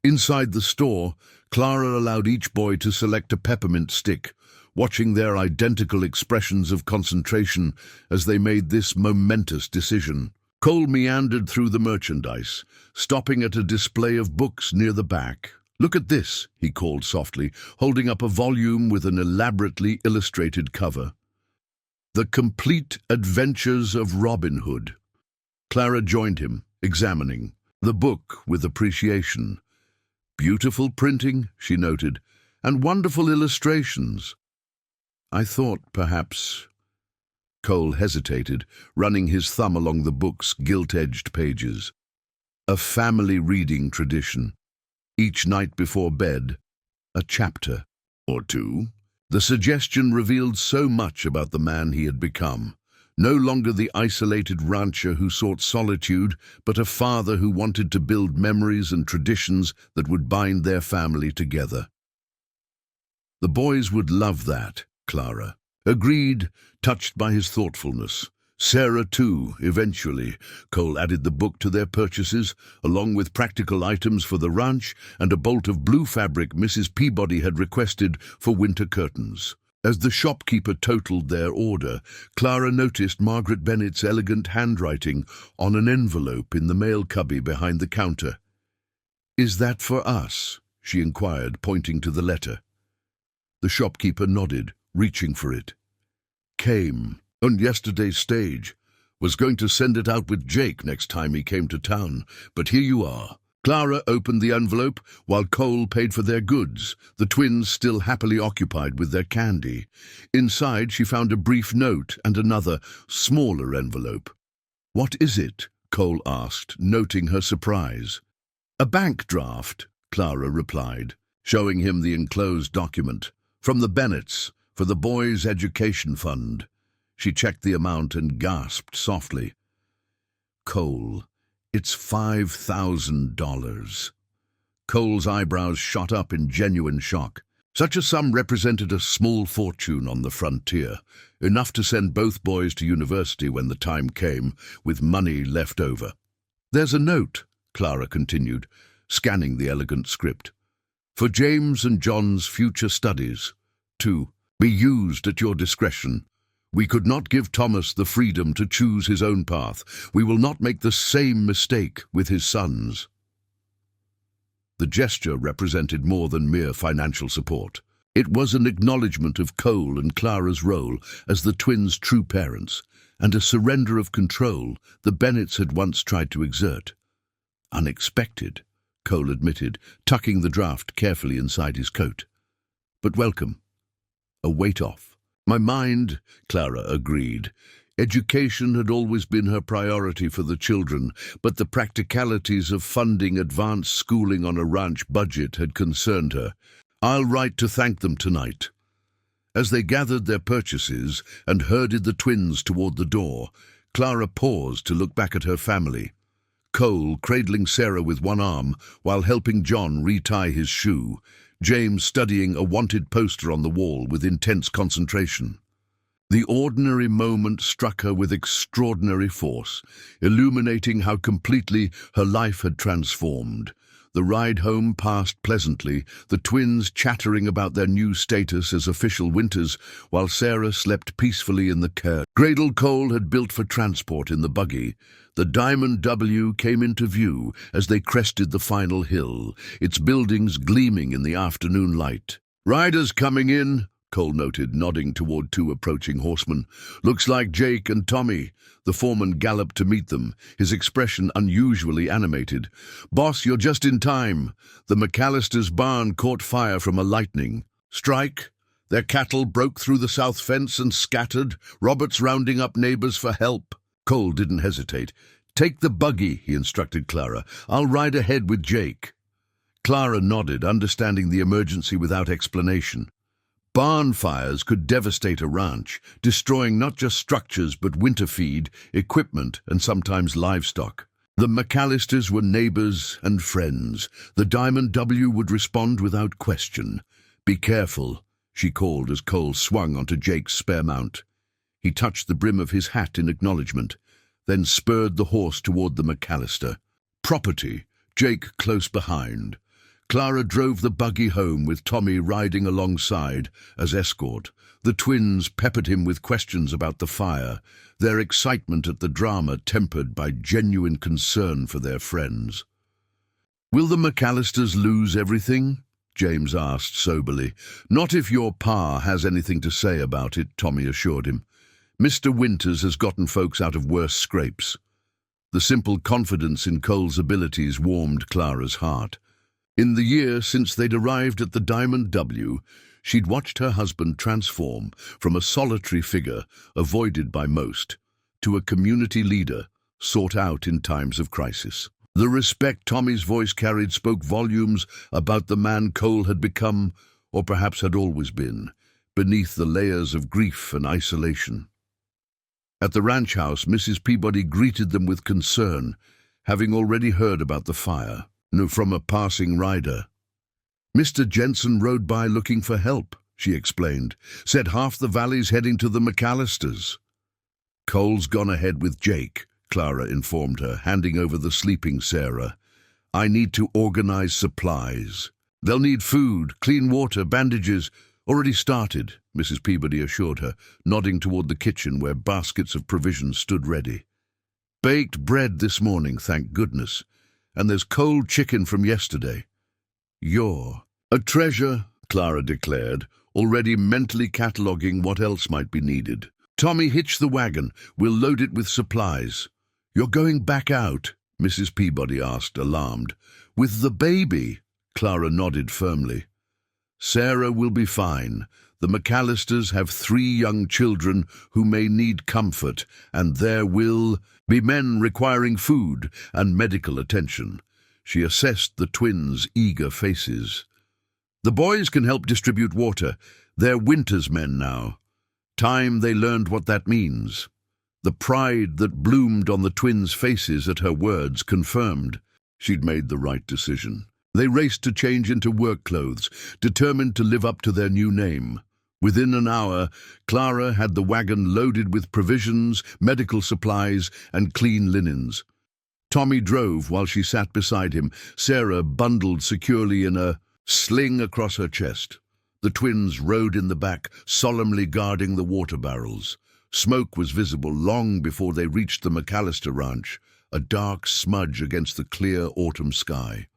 Inside the store, Clara allowed each boy to select a peppermint stick, watching their identical expressions of concentration as they made this momentous decision. Cole meandered through the merchandise, stopping at a display of books near the back. "Look at this," he called softly, holding up a volume with an elaborately illustrated cover. "The Complete Adventures of Robin Hood." Clara joined him, examining the book with appreciation. "Beautiful printing," she noted, "and wonderful illustrations. I thought perhaps—" Cole hesitated, running his thumb along the book's gilt-edged pages. "A family reading tradition. Each night before bed, a chapter or two." The suggestion revealed so much about the man he had become. No longer the isolated rancher who sought solitude, but a father who wanted to build memories and traditions that would bind their family together. The boys would love that, Clara agreed, touched by his thoughtfulness. Sarah, too, eventually. Cole added the book to their purchases, along with practical items for the ranch and a bolt of blue fabric Mrs. Peabody had requested for winter curtains. As the shopkeeper totaled their order, Clara noticed Margaret Bennett's elegant handwriting on an envelope in the mail cubby behind the counter. "Is that for us?" she inquired, pointing to the letter. The shopkeeper nodded, reaching for it. "Came on yesterday's stage. Was going to send it out with Jake next time he came to town, but here you are." Clara opened the envelope while Cole paid for their goods, the twins still happily occupied with their candy. Inside she found a brief note and another, smaller envelope. "What is it?" Cole asked, noting her surprise. "A bank draft," Clara replied, showing him the enclosed document. "From the Bennetts, for the boys' education fund." She checked the amount and gasped softly. "Cole, it's $5,000. Cole's eyebrows shot up in genuine shock. Such a sum represented a small fortune on the frontier, enough to send both boys to university when the time came, with money left over. "There's a note," Clara continued, scanning the elegant script. "For James and John's future studies. To be used at your discretion. We could not give Thomas the freedom to choose his own path. We will not make the same mistake with his sons." The gesture represented more than mere financial support. It was an acknowledgement of Cole and Clara's role as the twins' true parents, and a surrender of control the Bennetts had once tried to exert. "Unexpected," Cole admitted, tucking the draft carefully inside his coat. "But welcome. A weight off." "My mind," Clara agreed. Education had always been her priority for the children, but the practicalities of funding advanced schooling on a ranch budget had concerned her. "I'll write to thank them tonight." As they gathered their purchases and herded the twins toward the door, Clara paused to look back at her family. Cole cradling Sarah with one arm while helping John retie his shoe, James studying a wanted poster on the wall with intense concentration. The ordinary moment struck her with extraordinary force, illuminating how completely her life had transformed. The ride home passed pleasantly, the twins chattering about their new status as official winters, while Sarah slept peacefully in the cradle Cole had built for transport in the buggy. The Diamond W came into view as they crested the final hill, its buildings gleaming in the afternoon light. "Riders coming in," Cole noted, nodding toward two approaching horsemen. "Looks like Jake and Tommy." The foreman galloped to meet them, his expression unusually animated. "Boss, you're just in time. The McAllister's barn caught fire from a lightning strike." Their cattle broke through the south fence and scattered, Roberts rounding up neighbors for help. Cole didn't hesitate. "Take the buggy," he instructed Clara. "I'll ride ahead with Jake." Clara nodded, understanding the emergency without explanation. Barn fires could devastate a ranch, destroying not just structures but winter feed, equipment, and sometimes livestock. The McAllisters were neighbors and friends. The Diamond W would respond without question. "Be careful," she called as Cole swung onto Jake's spare mount. He touched the brim of his hat in acknowledgement, then spurred the horse toward the McAllister. Property, Jake close behind. Clara drove the buggy home with Tommy riding alongside as escort. The twins peppered him with questions about the fire, their excitement at the drama tempered by genuine concern for their friends. "Will the McAllisters lose everything?" James asked soberly. "Not if your pa has anything to say about it," Tommy assured him. "Mr. Winters has gotten folks out of worse scrapes." The simple confidence in Cole's abilities warmed Clara's heart. In the year since they'd arrived at the Diamond W, she'd watched her husband transform from a solitary figure, avoided by most, to a community leader, sought out in times of crisis. The respect Tommy's voice carried spoke volumes about the man Cole had become, or perhaps had always been, beneath the layers of grief and isolation. At the ranch house, Mrs. Peabody greeted them with concern, having already heard about the fire. From a passing rider. "Mr. Jensen rode by looking for help," she explained. "Said half the valley's heading to the McAllisters." "Cole's gone ahead with Jake," Clara informed her, handing over the sleeping Sarah. "I need to organize supplies. They'll need food, clean water, bandages. Already started," Mrs. Peabody assured her, nodding toward the kitchen where baskets of provisions stood ready. "Baked bread this morning, thank goodness. And there's cold chicken from yesterday." "You're a treasure," Clara declared, already mentally cataloguing what else might be needed. "Tommy, hitch the wagon. We'll load it with supplies." "You're going back out?" Mrs. Peabody asked, alarmed. "With the baby?" Clara nodded firmly. "Sarah will be fine. The McAllisters have 3 young children who may need comfort, and there will be men requiring food and medical attention." She assessed the twins' eager faces. "The boys can help distribute water. They're Winter's men now. Time they learned what that means." The pride that bloomed on the twins' faces at her words confirmed she'd made the right decision. They raced to change into work clothes, determined to live up to their new name. Within an hour, Clara had the wagon loaded with provisions, medical supplies, and clean linens. Tommy drove while she sat beside him, Sarah bundled securely in a sling across her chest. The twins rode in the back, solemnly guarding the water barrels. Smoke was visible long before they reached the McAllister ranch, a dark smudge against the clear autumn sky.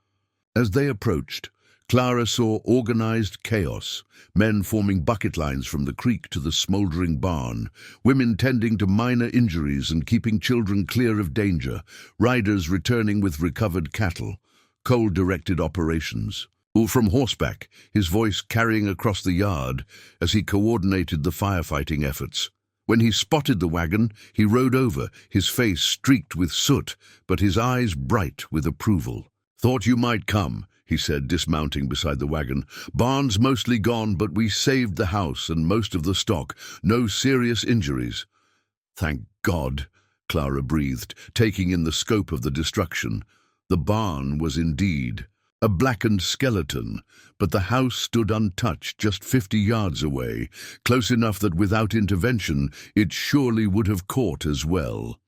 As they approached, Clara saw organized chaos, men forming bucket lines from the creek to the smoldering barn, women tending to minor injuries and keeping children clear of danger, riders returning with recovered cattle. Cole directed operations. From horseback, his voice carrying across the yard as he coordinated the firefighting efforts. When he spotted the wagon, he rode over, his face streaked with soot, but his eyes bright with approval. "Thought you might come," he said, dismounting beside the wagon. "Barn's mostly gone, but we saved the house and most of the stock. No serious injuries." "Thank God," Clara breathed, taking in the scope of the destruction. The barn was indeed a blackened skeleton, but the house stood untouched just 50 yards away, close enough that without intervention it surely would have caught as well.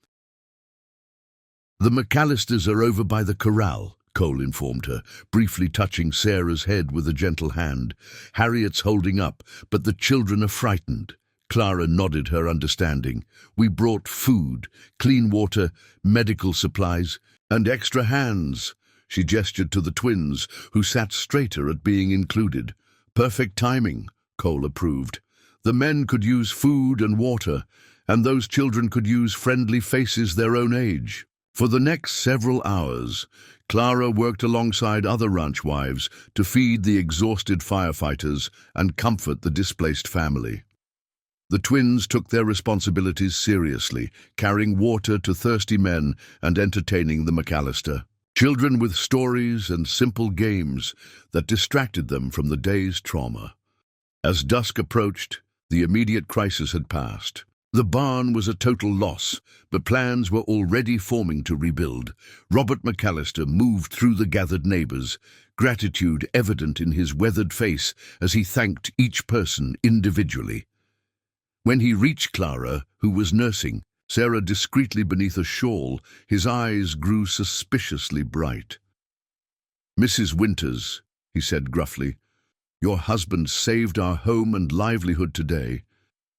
"The McAllisters are over by the corral," Cole informed her, briefly touching Sarah's head with a gentle hand. "Harriet's holding up, but the children are frightened." Clara nodded her understanding. "We brought food, clean water, medical supplies, and extra hands." She gestured to the twins, who sat straighter at being included. "Perfect timing," Cole approved. "The men could use food and water, and those children could use friendly faces their own age." For the next several hours, Clara worked alongside other ranch wives to feed the exhausted firefighters and comfort the displaced family. The twins took their responsibilities seriously, carrying water to thirsty men and entertaining the McAllister children with stories and simple games that distracted them from the day's trauma. As dusk approached, the immediate crisis had passed. The barn was a total loss, but plans were already forming to rebuild. Robert McAllister moved through the gathered neighbors, gratitude evident in his weathered face as he thanked each person individually. When he reached Clara, who was nursing Sarah discreetly beneath a shawl, his eyes grew suspiciously bright. "Mrs. Winters," he said gruffly, "your husband saved our home and livelihood today,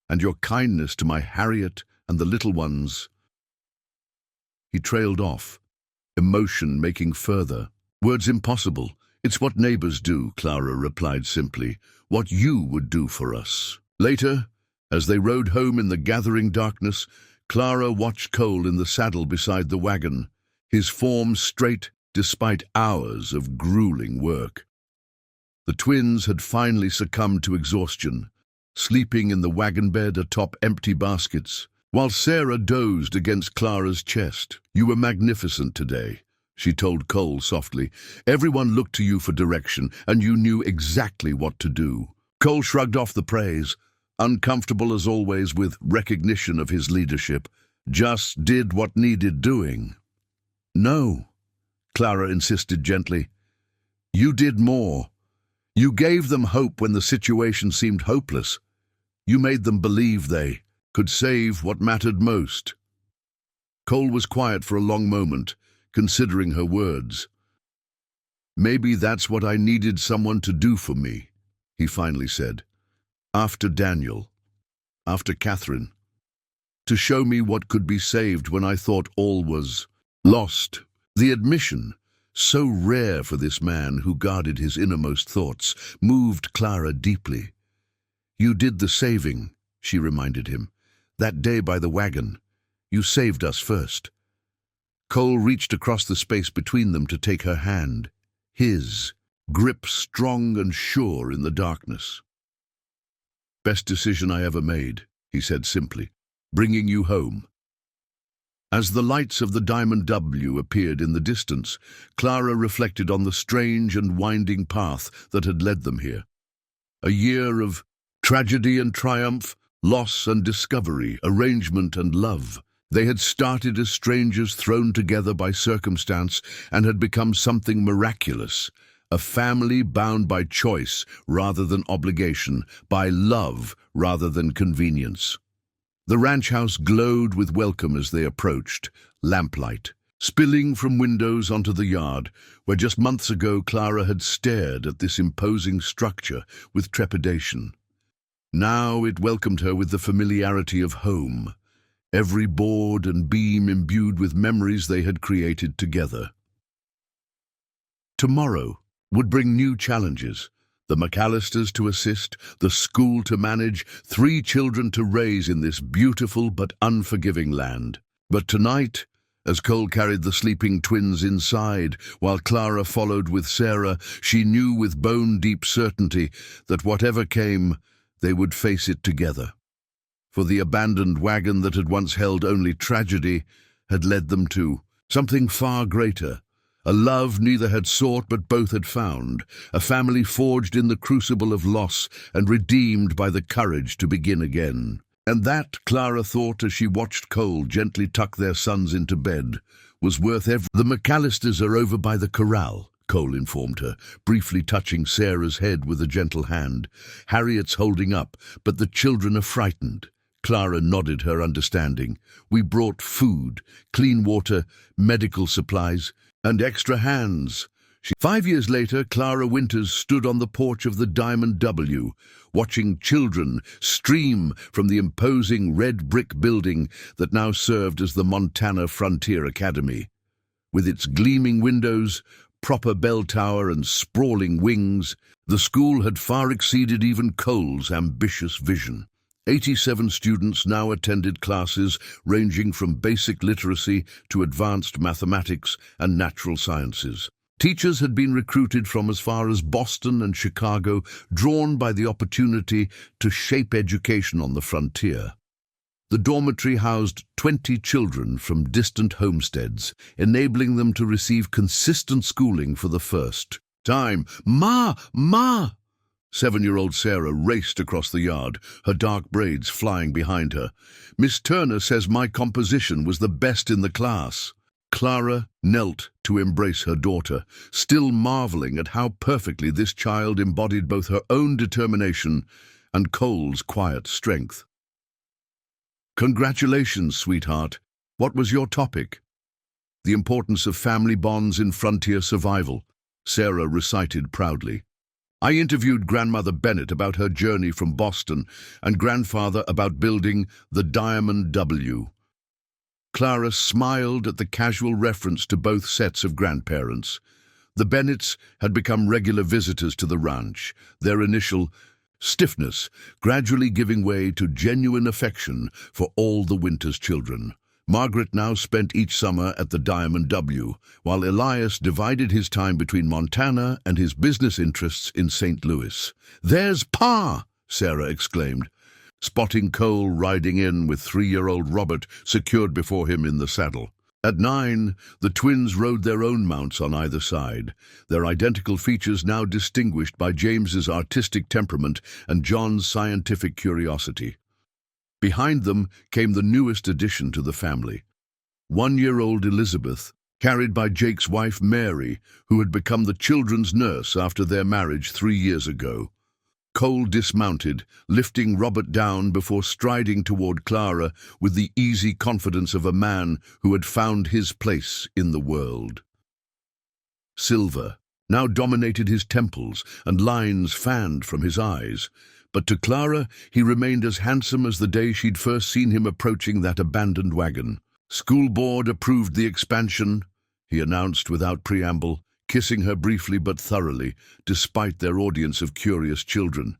and your kindness to my Harriet and the little ones." He trailed off, emotion making further. "Words impossible. It's what neighbors do," Clara replied simply. "What you would do for us." Later, as they rode home in the gathering darkness, Clara watched Cole in the saddle beside the wagon, his form straight despite hours of grueling work. The twins had finally succumbed to exhaustion, sleeping in the wagon bed atop empty baskets, while Sarah dozed against Clara's chest. "You were magnificent today," she told Cole softly. "Everyone looked to you for direction, and you knew exactly what to do." Cole shrugged off the praise, uncomfortable as always with recognition of his leadership. "Just did what needed doing." "No," Clara insisted gently. "You did more. You gave them hope when the situation seemed hopeless. You made them believe they could save what mattered most." Cole was quiet for a long moment, considering her words. "Maybe that's what I needed someone to do for me," he finally said. "After Daniel, after Catherine, to show me what could be saved when I thought all was lost." The admission, so rare for this man who guarded his innermost thoughts, moved Clara deeply. "You did the saving," she reminded him. "That day by the wagon, you saved us first." Cole reached across the space between them to take her hand, his grip strong and sure in the darkness. "Best decision I ever made," he said simply, "bringing you home." As the lights of the Diamond W appeared in the distance, Clara reflected on the strange and winding path that had led them here. A year of tragedy and triumph, loss and discovery, arrangement and love. They had started as strangers thrown together by circumstance and had become something miraculous. A family bound by choice rather than obligation, by love rather than convenience. The ranch house glowed with welcome as they approached, lamplight spilling from windows onto the yard, where just months ago Clara had stared at this imposing structure with trepidation. Now it welcomed her with the familiarity of home, every board and beam imbued with memories they had created together. Tomorrow would bring new challenges, the McAllisters to assist, the school to manage, 3 children to raise in this beautiful but unforgiving land. But tonight, as Cole carried the sleeping twins inside, while Clara followed with Sarah, she knew with bone-deep certainty that whatever came, they would face it together. For the abandoned wagon that had once held only tragedy had led them to something far greater. A love neither had sought but both had found, a family forged in the crucible of loss and redeemed by the courage to begin again. And that, Clara thought as she watched Cole gently tuck their sons into bed, was worth every— "The McAllisters are over by the corral," Cole informed her, briefly touching Sarah's head with a gentle hand. "Harriet's holding up, but the children are frightened." Clara nodded her understanding. "We brought food, clean water, medical supplies, and extra hands." 5 years later, Clara Winters stood on the porch of the Diamond W, watching children stream from the imposing red brick building that now served as the Montana Frontier Academy. With its gleaming windows, proper bell tower, and sprawling wings, the school had far exceeded even Cole's ambitious vision. 87 students now attended classes ranging from basic literacy to advanced mathematics and natural sciences. Teachers had been recruited from as far as Boston and Chicago, drawn by the opportunity to shape education on the frontier. The dormitory housed 20 children from distant homesteads, enabling them to receive consistent schooling for the first time. "Ma! Ma!" 7-year-old Sarah raced across the yard, her dark braids flying behind her. "Miss Turner says my composition was the best in the class." Clara knelt to embrace her daughter, still marveling at how perfectly this child embodied both her own determination and Cole's quiet strength. "Congratulations, sweetheart. What was your topic?" "The importance of family bonds in frontier survival," Sarah recited proudly. "I interviewed Grandmother Bennett about her journey from Boston and Grandfather about building the Diamond W." Clara smiled at the casual reference to both sets of grandparents. The Bennetts had become regular visitors to the ranch, their initial stiffness gradually giving way to genuine affection for all the Winters children. Margaret now spent each summer at the Diamond W, while Elias divided his time between Montana and his business interests in St. Louis. "There's Pa!" Sarah exclaimed, spotting Cole riding in with 3-year-old Robert secured before him in the saddle. At 9, the twins rode their own mounts on either side, their identical features now distinguished by James's artistic temperament and John's scientific curiosity. Behind them came the newest addition to the family, 1-year-old Elizabeth, carried by Jake's wife Mary, who had become the children's nurse after their marriage 3 years ago. Cole dismounted, lifting Robert down before striding toward Clara with the easy confidence of a man who had found his place in the world. Silver now dominated his temples and lines fanned from his eyes, but to Clara he remained as handsome as the day she'd first seen him approaching that abandoned wagon. "School board approved the expansion," he announced without preamble, kissing her briefly but thoroughly, despite their audience of curious children.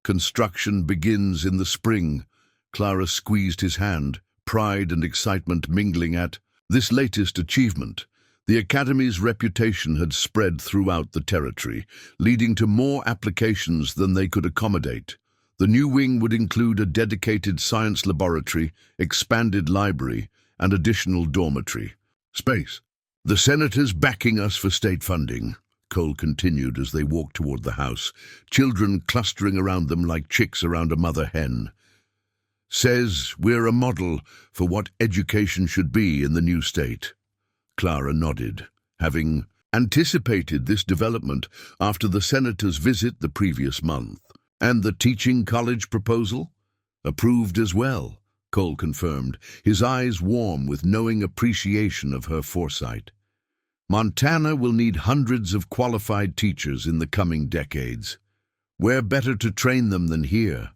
"Construction begins in the spring." Clara squeezed his hand, pride and excitement mingling at this latest achievement. The Academy's reputation had spread throughout the territory, leading to more applications than they could accommodate. The new wing would include a dedicated science laboratory, expanded library, and additional dormitory space. "The Senator's backing us for state funding," Cole continued as they walked toward the house, children clustering around them like chicks around a mother hen. "Says we're a model for what education should be in the new state." Clara nodded, having anticipated this development after the Senator's visit the previous month. "And the teaching college proposal?" "Approved as well," Cole confirmed, his eyes warm with knowing appreciation of her foresight. "Montana will need hundreds of qualified teachers in the coming decades. Where better to train them than here?"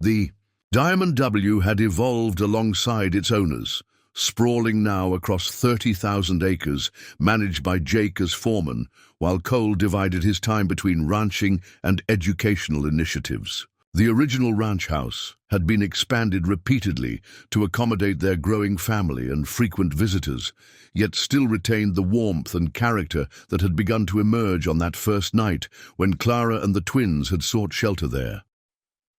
The Diamond W had evolved alongside its owners, sprawling now across 30,000 acres, managed by Jake as foreman, while Cole divided his time between ranching and educational initiatives. The original ranch house had been expanded repeatedly to accommodate their growing family and frequent visitors, yet still retained the warmth and character that had begun to emerge on that first night when Clara and the twins had sought shelter there.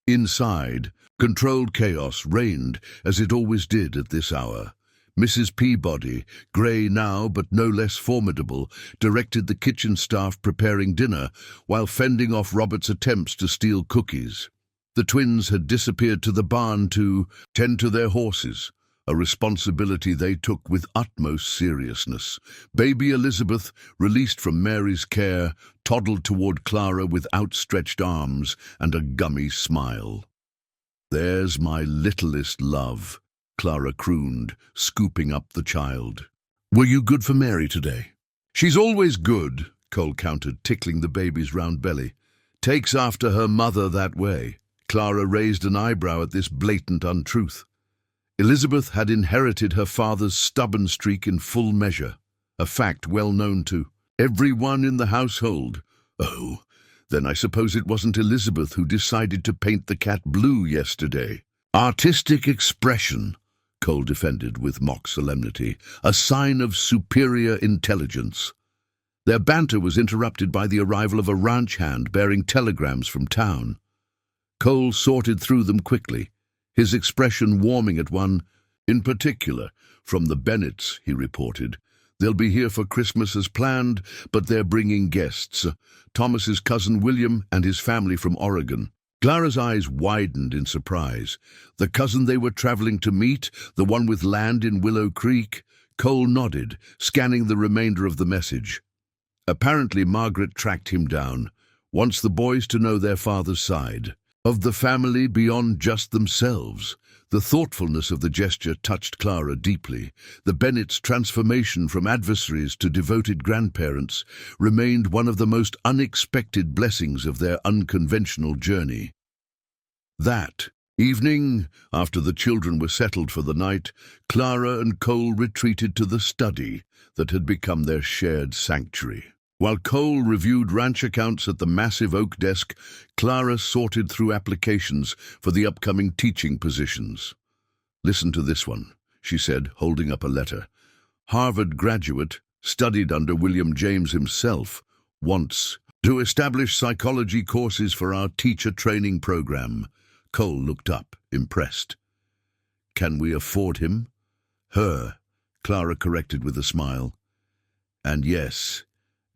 Inside, controlled chaos reigned, as it always did at this hour. Mrs. Peabody, grey now but no less formidable, directed the kitchen staff preparing dinner while fending off Robert's attempts to steal cookies. The twins had disappeared to the barn to tend to their horses, a responsibility they took with utmost seriousness. Baby Elizabeth, released from Mary's care, toddled toward Clara with outstretched arms and a gummy smile. "There's my littlest love," Clara crooned, scooping up the child. "Were you good for Mary today?" "She's always good," Cole countered, tickling the baby's round belly. "Takes after her mother that way." Clara raised an eyebrow at this blatant untruth. Elizabeth had inherited her father's stubborn streak in full measure, a fact well known to everyone in the household. "Oh, Then I suppose it wasn't Elizabeth who decided to paint the cat blue yesterday. Artistic expression, Cole defended with mock solemnity, a sign of superior intelligence. Their banter was interrupted by the arrival of a ranch hand bearing telegrams from town. Cole sorted through them quickly, his expression warming at one. In particular, from the Bennetts, he reported. They'll be here for Christmas as planned, but they're bringing guests. Thomas's cousin William and his family from Oregon. Clara's eyes widened in surprise. The cousin they were traveling to meet, the one with land in Willow Creek? Cole nodded, scanning the remainder of the message. Apparently Margaret tracked him down, wants the boys to know their father's side. Of the family beyond just themselves. The thoughtfulness of the gesture touched Clara deeply. The Bennetts' transformation from adversaries to devoted grandparents remained one of the most unexpected blessings of their unconventional journey. That evening, after the children were settled for the night, Clara and Cole retreated to the study that had become their shared sanctuary. While Cole reviewed ranch accounts at the massive oak desk, Clara sorted through applications for the upcoming teaching positions. "Listen to this one," she said, holding up a letter. "Harvard graduate, studied under William James himself, wants to establish psychology courses for our teacher training program." Cole looked up, impressed. "Can we afford him?" "Her," Clara corrected with a smile. "And yes,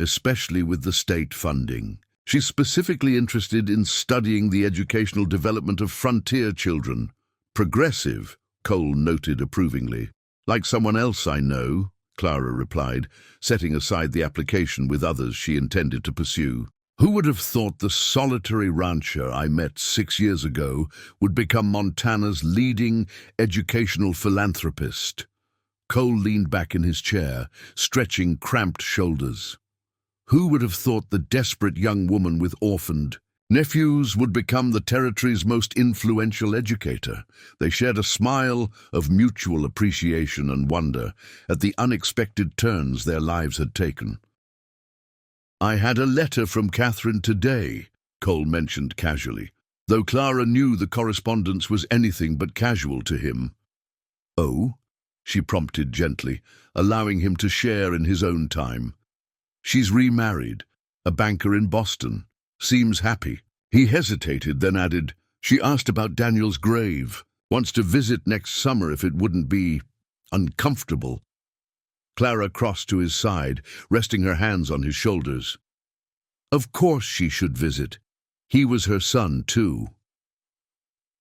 especially with the state funding. She's specifically interested in studying the educational development of frontier children." "Progressive," Cole noted approvingly. "Like someone else I know," Clara replied, setting aside the application with others she intended to pursue. "Who would have thought the solitary rancher I met 6 years ago would become Montana's leading educational philanthropist?" Cole leaned back in his chair, stretching cramped shoulders. Who would have thought the desperate young woman with orphaned nephews would become the territory's most influential educator? They shared a smile of mutual appreciation and wonder at the unexpected turns their lives had taken. "I had a letter from Catherine today," Cole mentioned casually, though Clara knew the correspondence was anything but casual to him. "Oh?" she prompted gently, allowing him to share in his own time. "She's remarried, a banker in Boston. Seems happy." He hesitated, then added, "She asked about Daniel's grave. Wants to visit next summer if it wouldn't be uncomfortable." Clara crossed to his side, resting her hands on his shoulders. "Of course she should visit. He was her son, too."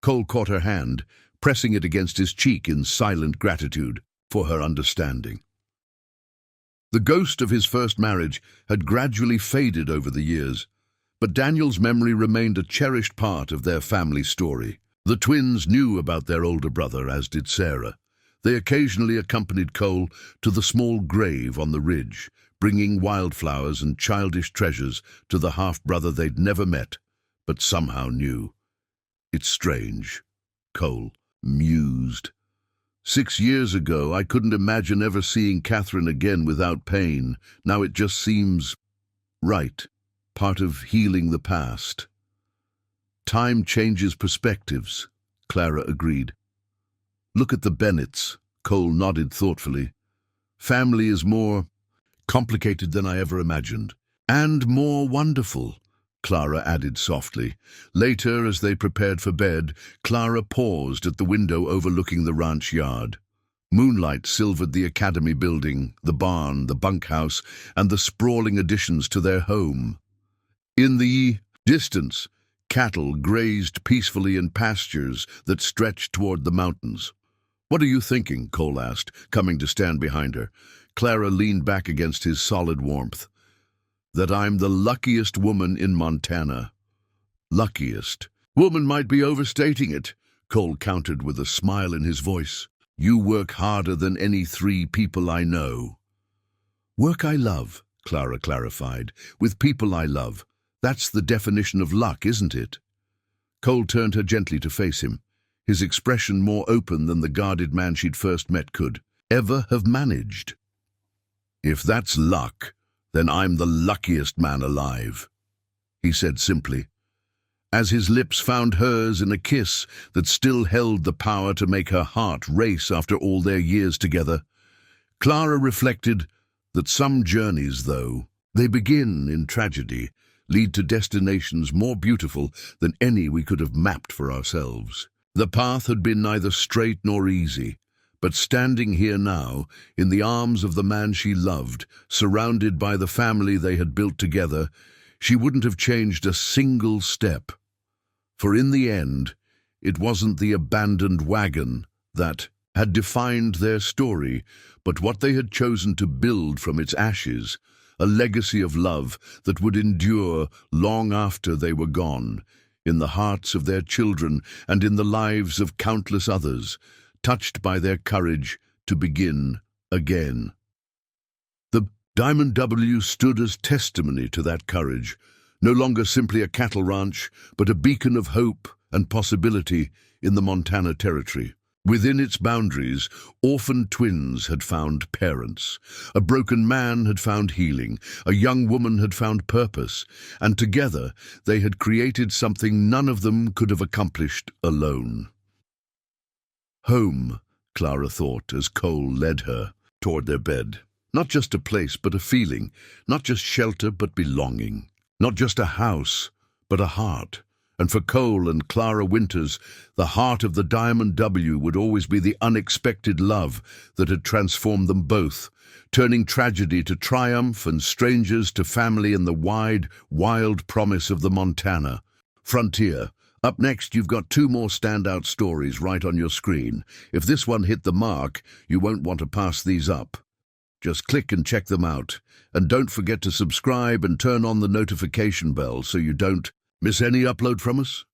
Cole caught her hand, pressing it against his cheek in silent gratitude for her understanding. The ghost of his first marriage had gradually faded over the years, but Daniel's memory remained a cherished part of their family story. The twins knew about their older brother, as did Sarah. They occasionally accompanied Cole to the small grave on the ridge, bringing wildflowers and childish treasures to the half-brother they'd never met, but somehow knew. "It's strange," Cole mused. 6 years ago, I couldn't imagine ever seeing Catherine again without pain. Now it just seems right, part of healing the past." "Time changes perspectives," Clara agreed. "Look at the Bennetts," Cole nodded thoughtfully. "Family is more complicated than I ever imagined. And more wonderful," Clara added softly. Later, as they prepared for bed, Clara paused at the window overlooking the ranch yard. Moonlight silvered the academy building, the barn, the bunkhouse, and the sprawling additions to their home. In the distance, cattle grazed peacefully in pastures that stretched toward the mountains. "What are you thinking?" Cole asked, coming to stand behind her. Clara leaned back against his solid warmth. "That I'm the luckiest woman in Montana." "Luckiest? Woman might be overstating it," Cole countered with a smile in his voice. "You work harder than any 3 people I know." "Work I love," Clara clarified. "With people I love. That's the definition of luck, isn't it?" Cole turned her gently to face him, his expression more open than the guarded man she'd first met could ever have managed. "If that's luck, then I'm the luckiest man alive." he said simply, as his lips found hers in a kiss that still held the power to make her heart race after all their years together. Clara reflected that some journeys, though they begin in tragedy, lead to destinations more beautiful than any we could have mapped for ourselves. The path had been neither straight nor easy, but standing here now, in the arms of the man she loved, surrounded by the family they had built together, she wouldn't have changed a single step. For in the end, it wasn't the abandoned wagon that had defined their story, but what they had chosen to build from its ashes, a legacy of love that would endure long after they were gone, in the hearts of their children and in the lives of countless others, touched by their courage to begin again. The Diamond W stood as testimony to that courage, no longer simply a cattle ranch, but a beacon of hope and possibility in the Montana Territory. Within its boundaries, orphan twins had found parents, a broken man had found healing, a young woman had found purpose, and together they had created something none of them could have accomplished alone. Home, Clara thought as Cole led her toward their bed. Not just a place, but a feeling. Not just shelter, but belonging. Not just a house, but a heart. And for Cole and Clara Winters, the heart of the Diamond W would always be the unexpected love that had transformed them both, turning tragedy to triumph and strangers to family in the wide, wild promise of the Montana frontier. Up next, you've got two more standout stories right on your screen. If this one hit the mark, you won't want to pass these up. Just click and check them out. And don't forget to subscribe and turn on the notification bell so you don't miss any upload from us.